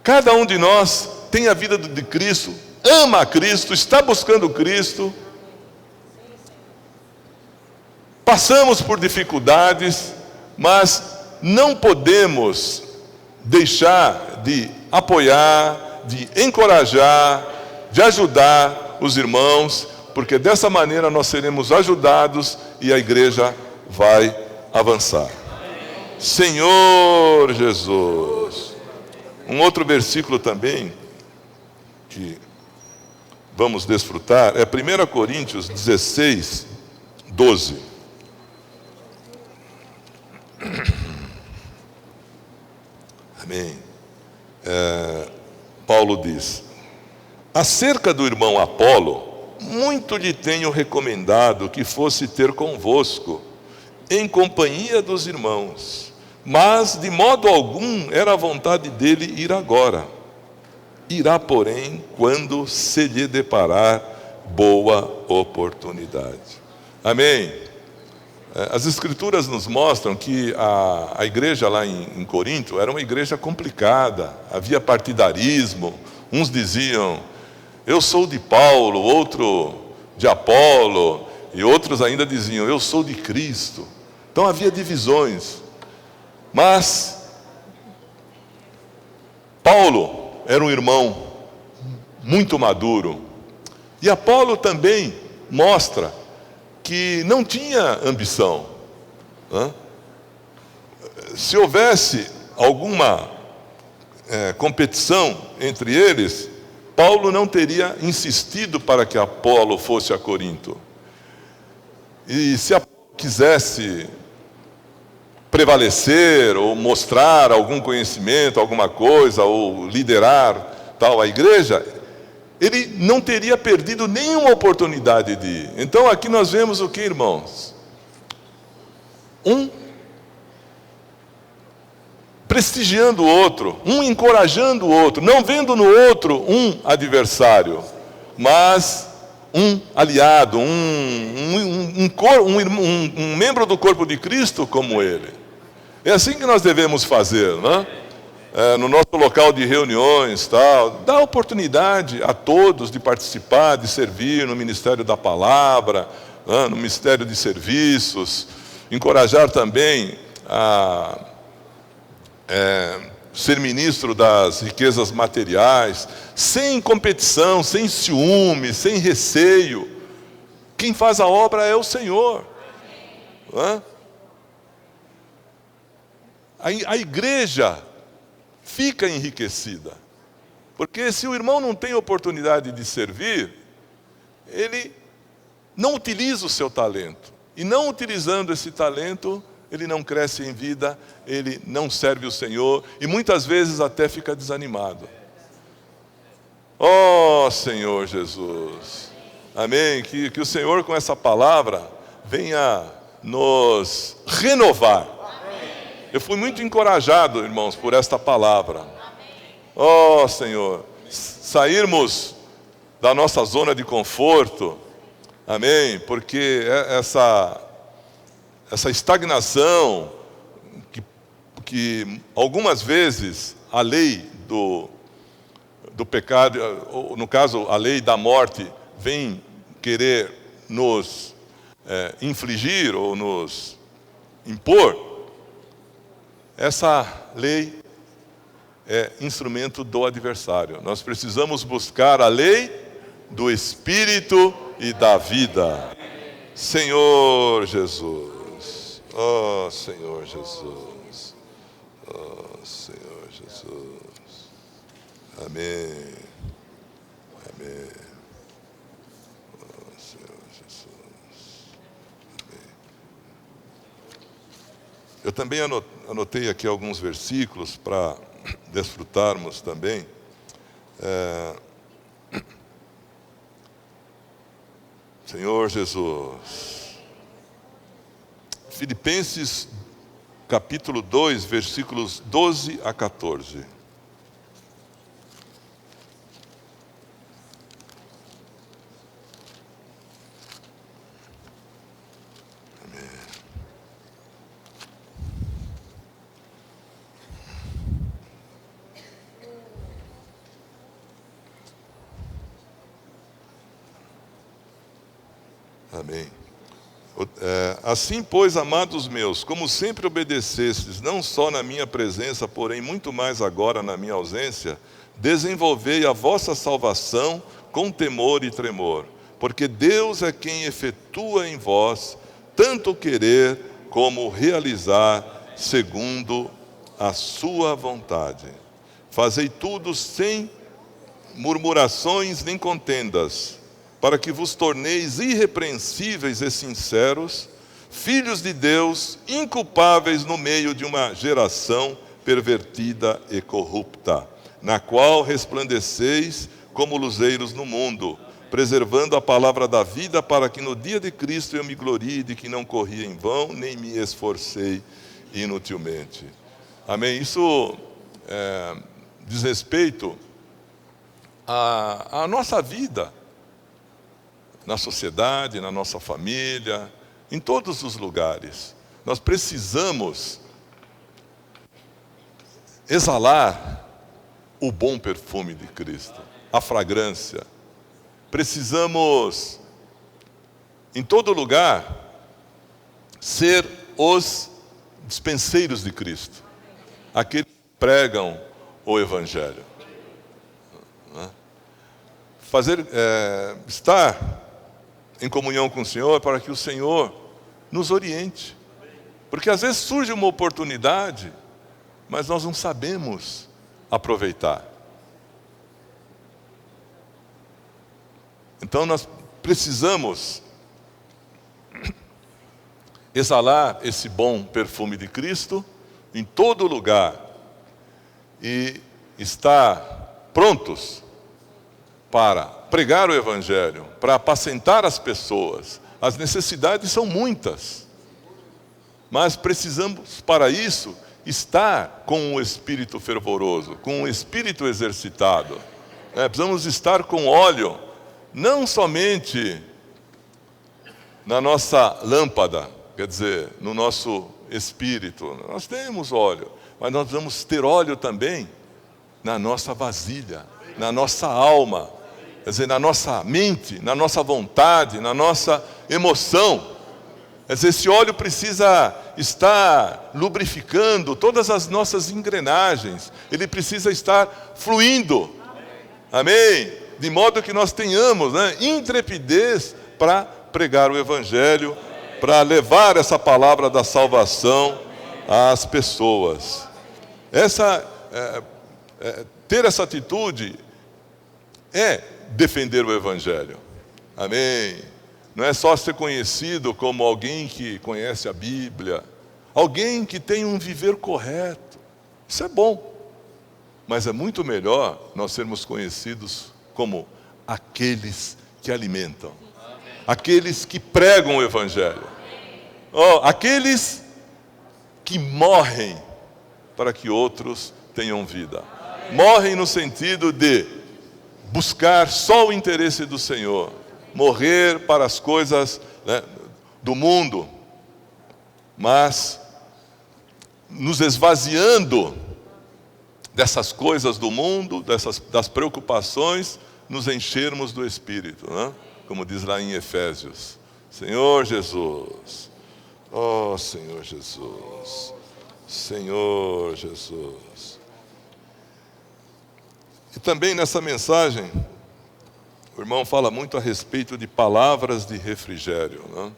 Cada um de nós tem a vida de Cristo, ama a Cristo, está buscando Cristo. Passamos por dificuldades, mas não podemos deixar de apoiar, de encorajar, de ajudar os irmãos, porque dessa maneira nós seremos ajudados e a igreja vai avançar. Senhor Jesus. Um outro versículo também que vamos desfrutar é 1 Coríntios 16, 12. Amém. Paulo diz: acerca do irmão Apolo, muito lhe tenho recomendado que fosse ter convosco, em companhia dos irmãos, mas de modo algum era a vontade dele ir agora. Irá, porém, quando se lhe deparar boa oportunidade. Amém. As Escrituras nos mostram que a igreja lá em Corinto era uma igreja complicada, havia partidarismo. Uns diziam, eu sou de Paulo, outro de Apolo, e outros ainda diziam, eu sou de Cristo. Então havia divisões. Mas Paulo era um irmão muito maduro, e Apolo também mostra que não tinha ambição, né? Se houvesse alguma competição entre eles, Paulo não teria insistido para que Apolo fosse a Corinto. E se Apolo quisesse prevalecer ou mostrar algum conhecimento, alguma coisa, ou liderar a igreja, ele não teria perdido nenhuma oportunidade de ir. Então aqui nós vemos o que, irmãos? Um prestigiando o outro, um encorajando o outro, não vendo no outro um adversário, mas um aliado, um membro do corpo de Cristo como ele. É assim que nós devemos fazer, né? No nosso local de reuniões, dá oportunidade a todos de participar, de servir no ministério da palavra, né? No ministério de serviços, encorajar também a ser ministro das riquezas materiais, sem competição, sem ciúme, sem receio. Quem faz a obra é o Senhor. Né? A igreja fica enriquecida, porque se o irmão não tem oportunidade de servir, ele não utiliza o seu talento, e não utilizando esse talento, ele não cresce em vida, ele não serve o Senhor, e muitas vezes até fica desanimado. Oh, Senhor Jesus, amém, que o Senhor com essa palavra venha nos renovar. Eu fui muito encorajado, irmãos, por esta palavra. Oh, Senhor, sairmos da nossa zona de conforto, amém, porque essa estagnação, que algumas vezes a lei do pecado, ou no caso a lei da morte, vem querer nos infligir ou nos impor, essa lei é instrumento do adversário. Nós precisamos buscar a lei do Espírito e da vida. Senhor Jesus, oh Senhor Jesus, oh Senhor Jesus, amém, amém, oh Senhor Jesus, amém. Eu também anotei aqui alguns versículos para desfrutarmos também. Senhor Jesus. Filipenses capítulo 2, versículos 12 a 14. Amém. Assim, pois, amados meus, como sempre obedecestes, não só na minha presença, porém muito mais agora na minha ausência, desenvolvei a vossa salvação com temor e tremor, porque Deus é quem efetua em vós tanto querer como realizar segundo a sua vontade. Fazei tudo sem murmurações nem contendas, para que vos torneis irrepreensíveis e sinceros, filhos de Deus, inculpáveis no meio de uma geração pervertida e corrupta, na qual resplandeceis como luzeiros no mundo, preservando a palavra da vida, para que no dia de Cristo eu me glorie de que não corri em vão, nem me esforcei inutilmente. Amém? Isso diz respeito à nossa vida, na sociedade, na nossa família, em todos os lugares. Nós precisamos exalar o bom perfume de Cristo, a fragrância. Precisamos, em todo lugar, ser os dispenseiros de Cristo, aqueles que pregam o Evangelho. Estar em comunhão com o Senhor, para que o Senhor nos oriente. Porque às vezes surge uma oportunidade, mas nós não sabemos aproveitar. Então nós precisamos exalar esse bom perfume de Cristo em todo lugar e estar prontos para pregar o Evangelho, para apacentar as pessoas. As necessidades são muitas, mas precisamos, para isso, estar com o espírito fervoroso, com o espírito exercitado. Precisamos estar com óleo, não somente na nossa lâmpada, quer dizer, no nosso espírito. Nós temos óleo, mas nós vamos ter óleo também na nossa vasilha, na nossa alma, quer dizer, na nossa mente, na nossa vontade, na nossa emoção. Quer dizer, esse óleo precisa estar lubrificando todas as nossas engrenagens. Ele precisa estar fluindo. Amém? De modo que nós tenhamos intrepidez para pregar o Evangelho, para levar essa palavra da salvação às pessoas. Ter essa atitude é defender o Evangelho. Amém? Não é só ser conhecido como alguém que conhece a Bíblia, alguém que tem um viver correto. Isso é bom, mas é muito melhor nós sermos conhecidos como aqueles que alimentam, aqueles que pregam o Evangelho, aqueles que morrem para que outros tenham vida. Morrem no sentido de buscar só o interesse do Senhor, morrer para as coisas do mundo, mas nos esvaziando dessas coisas do mundo, das preocupações, nos enchermos do Espírito, como diz lá em Efésios. Senhor Jesus, ó Senhor Jesus, Senhor Jesus. E também nessa mensagem, o irmão fala muito a respeito de palavras de refrigério.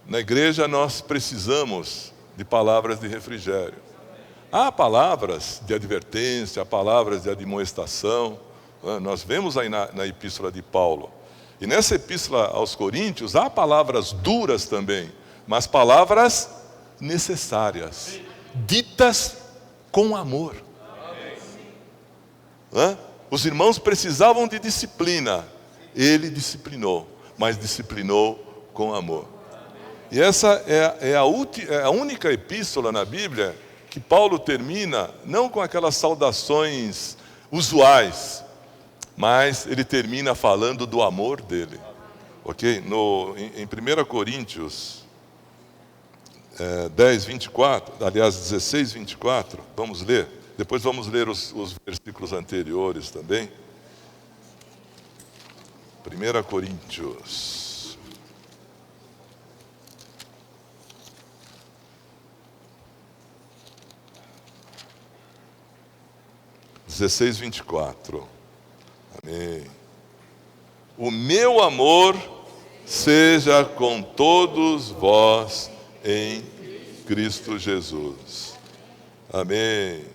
Na igreja nós precisamos de palavras de refrigério. Há palavras de advertência, há palavras de admoestação. Nós vemos aí na epístola de Paulo. E nessa epístola aos Coríntios há palavras duras também, mas palavras necessárias, ditas com amor. Os irmãos precisavam de disciplina. Ele disciplinou, mas disciplinou com amor. E essa é a única epístola na Bíblia que Paulo termina, não com aquelas saudações usuais, mas ele termina falando do amor dele. Ok? Em 1 Coríntios 10, 24, aliás, 16, 24, vamos ler. Depois vamos ler os versículos anteriores também. 1 Coríntios. (16, 24). Amém. O meu amor seja com todos vós em Cristo Jesus. Amém.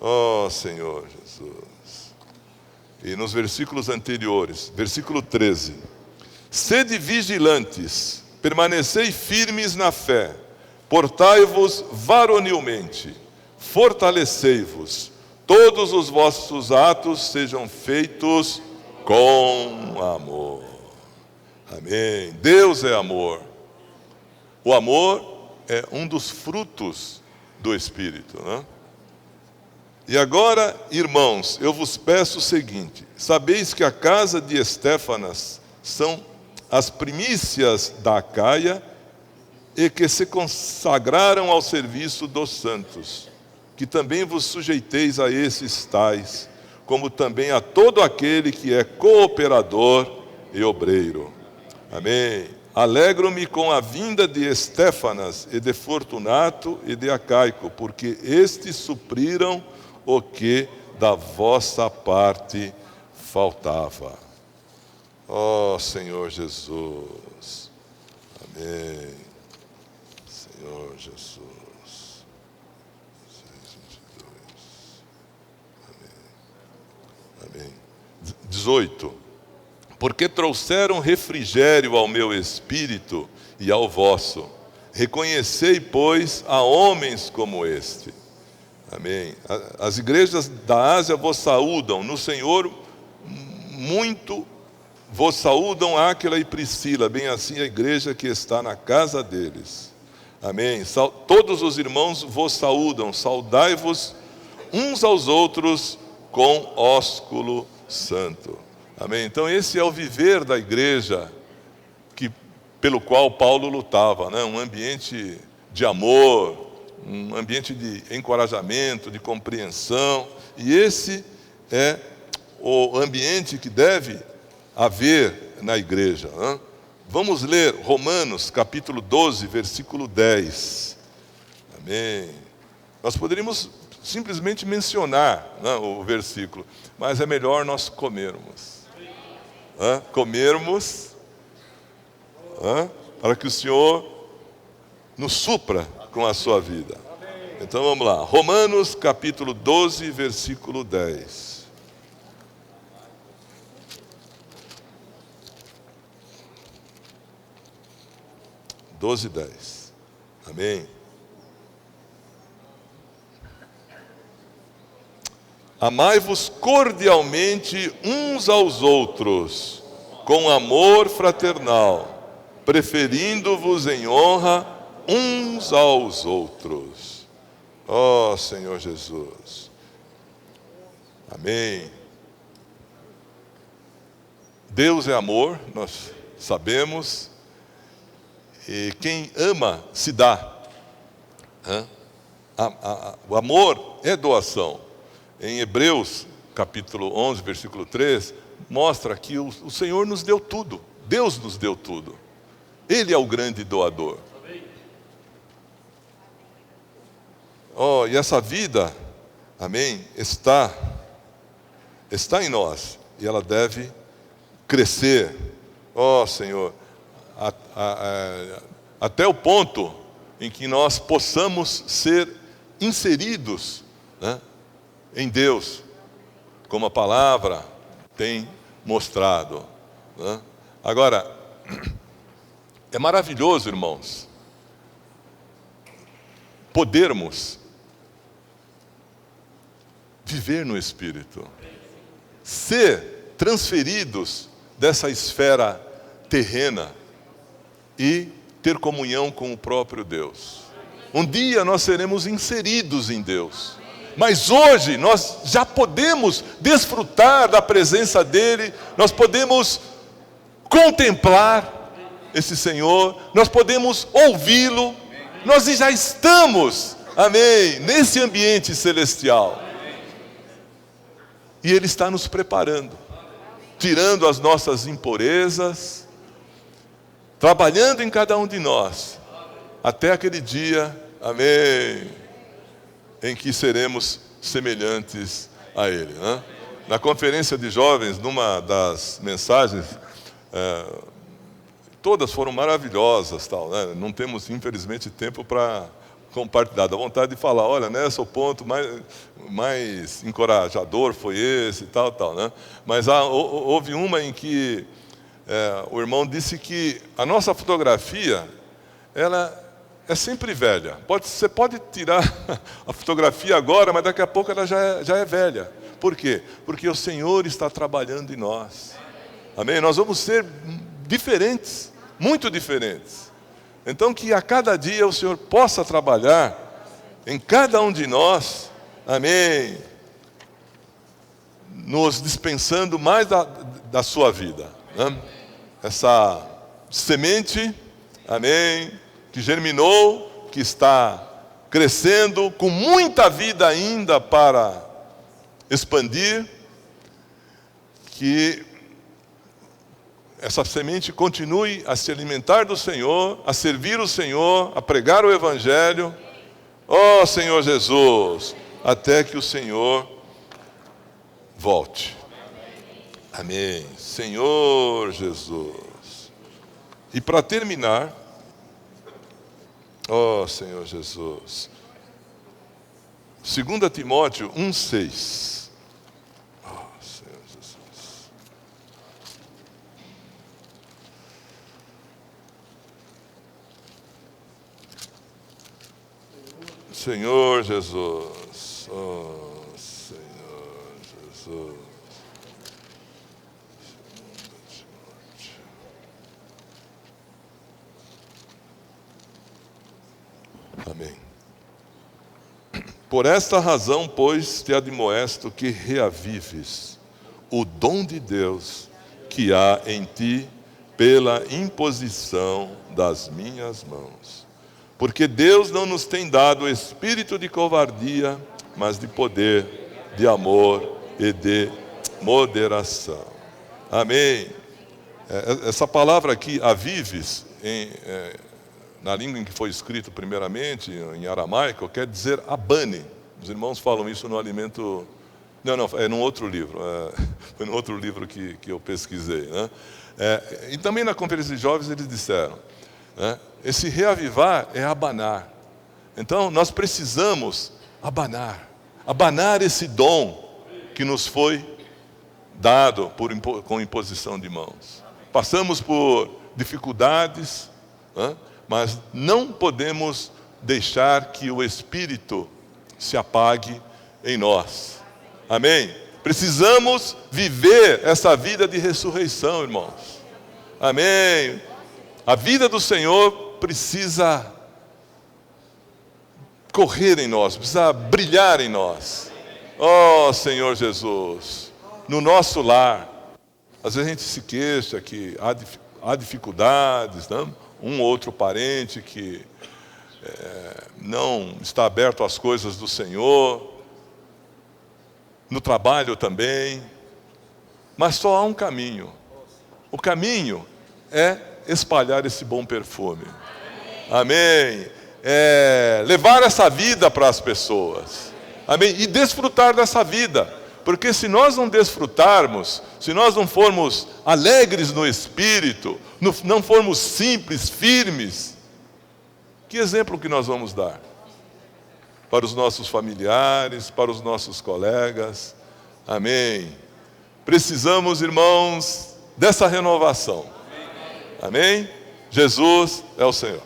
Ó Senhor Jesus. E nos versículos anteriores, versículo 13: sede vigilantes, permanecei firmes na fé, portai-vos varonilmente, fortalecei-vos, todos os vossos atos sejam feitos com amor. Amém. Deus é amor. O amor é um dos frutos do Espírito, E agora, irmãos, eu vos peço o seguinte: sabeis que a casa de Estéfanas são as primícias da Acaia e que se consagraram ao serviço dos santos, que também vos sujeiteis a esses tais, como também a todo aquele que é cooperador e obreiro. Amém. Alegro-me com a vinda de Estéfanas e de Fortunato e de Acaico, porque estes supriram o que da vossa parte faltava. Ó Senhor Jesus. Amém. Senhor Jesus. 6:22. Amém. Amém. 18. porque trouxeram refrigério ao meu espírito e ao vosso. Reconhecei, pois, a homens como este. Amém. As igrejas da Ásia vos saúdam, no Senhor muito vos saúdam Áquila e Priscila, bem assim a igreja que está na casa deles. Amém. Todos os irmãos vos saúdam, saudai-vos uns aos outros com ósculo santo. Amém. Então esse é o viver da igreja pelo qual Paulo lutava, né? Um ambiente de amor, um ambiente de encorajamento, de compreensão. E esse é o ambiente que deve haver na igreja, né? Vamos ler Romanos capítulo 12, versículo 10. Amém. Nós poderíamos simplesmente mencionar, né, o versículo, mas é melhor nós comermos. Comermos, para que o Senhor nos supra com a sua vida. Então vamos lá, Romanos capítulo 12, versículo 10. 12:10. Amém. Amai-vos cordialmente uns aos outros, com amor fraternal, preferindo-vos em honra uns aos outros. Ó Senhor Jesus. Amém. Deus é amor, nós sabemos. E quem ama se dá. O amor é doação. Em Hebreus capítulo 11, versículo 3, mostra que o Senhor nos deu tudo. Deus nos deu tudo. Ele é o grande doador. E essa vida, amém, está em nós. E ela deve crescer. Senhor, até o ponto em que nós possamos ser inseridos, né, em Deus, como a palavra tem mostrado, né? Agora, é maravilhoso, irmãos, podermos viver no Espírito, ser transferidos dessa esfera terrena e ter comunhão com o próprio Deus. Um dia nós seremos inseridos em Deus, mas hoje nós já podemos desfrutar da presença dEle, nós podemos contemplar esse Senhor, nós podemos ouvi-lo, nós já estamos, amém, nesse ambiente celestial. E Ele está nos preparando, tirando as nossas impurezas, trabalhando em cada um de nós, até aquele dia, amém, em que seremos semelhantes a Ele, né? Na conferência de jovens, numa das mensagens, todas foram maravilhosas, tal, né? Não temos, infelizmente, tempo para compartilhar. Dá vontade de falar, olha, o ponto mais encorajador foi esse, tal, né? Mas houve uma em que o irmão disse que a nossa fotografia, ela é sempre velha. Você pode tirar a fotografia agora, mas daqui a pouco ela já é velha. Por quê? Porque o Senhor está trabalhando em nós. Amém? Nós vamos ser diferentes, muito diferentes. Então que a cada dia o Senhor possa trabalhar em cada um de nós, amém, nos dispensando mais da sua vida, né? Essa semente, amém, que germinou, que está crescendo, com muita vida ainda para expandir, que essa semente continue a se alimentar do Senhor, a servir o Senhor, a pregar o Evangelho, Senhor Jesus, até que o Senhor volte. Amém. Senhor Jesus. E para terminar, Senhor Jesus, 2 Timóteo 1,6. Senhor Jesus. Senhor Jesus. Oh, Senhor Jesus. Amém. Por esta razão, pois, te admoesto que reavives o dom de Deus que há em ti pela imposição das minhas mãos. Porque Deus não nos tem dado o espírito de covardia, mas de poder, de amor e de moderação. Amém. Essa palavra aqui, avives, na língua em que foi escrito primeiramente, em aramaico, quer dizer abane. Os irmãos falam isso no alimento... Não, é num outro livro. Foi num outro livro que eu pesquisei, né? E também na conferência de jovens eles disseram, né? Esse reavivar é abanar. Então nós precisamos abanar esse dom que nos foi dado com imposição de mãos. Passamos por dificuldades, né? Mas não podemos deixar que o Espírito se apague em nós. Amém? Precisamos viver essa vida de ressurreição, irmãos. Amém? A vida do Senhor precisa correr em nós, precisa brilhar em nós. Oh, Senhor Jesus, no nosso lar, às vezes a gente se queixa que há dificuldades, não? Um ou outro parente que não está aberto às coisas do Senhor, no trabalho também, mas só há um caminho. O caminho é espalhar esse bom perfume. Amém. Levar essa vida para as pessoas. Amém. E desfrutar dessa vida. Porque se nós não desfrutarmos, se nós não formos alegres no espírito, não formos simples, firmes, que exemplo que nós vamos dar? Para os nossos familiares, para os nossos colegas. Amém. Precisamos, irmãos, dessa renovação. Amém? Jesus é o Senhor.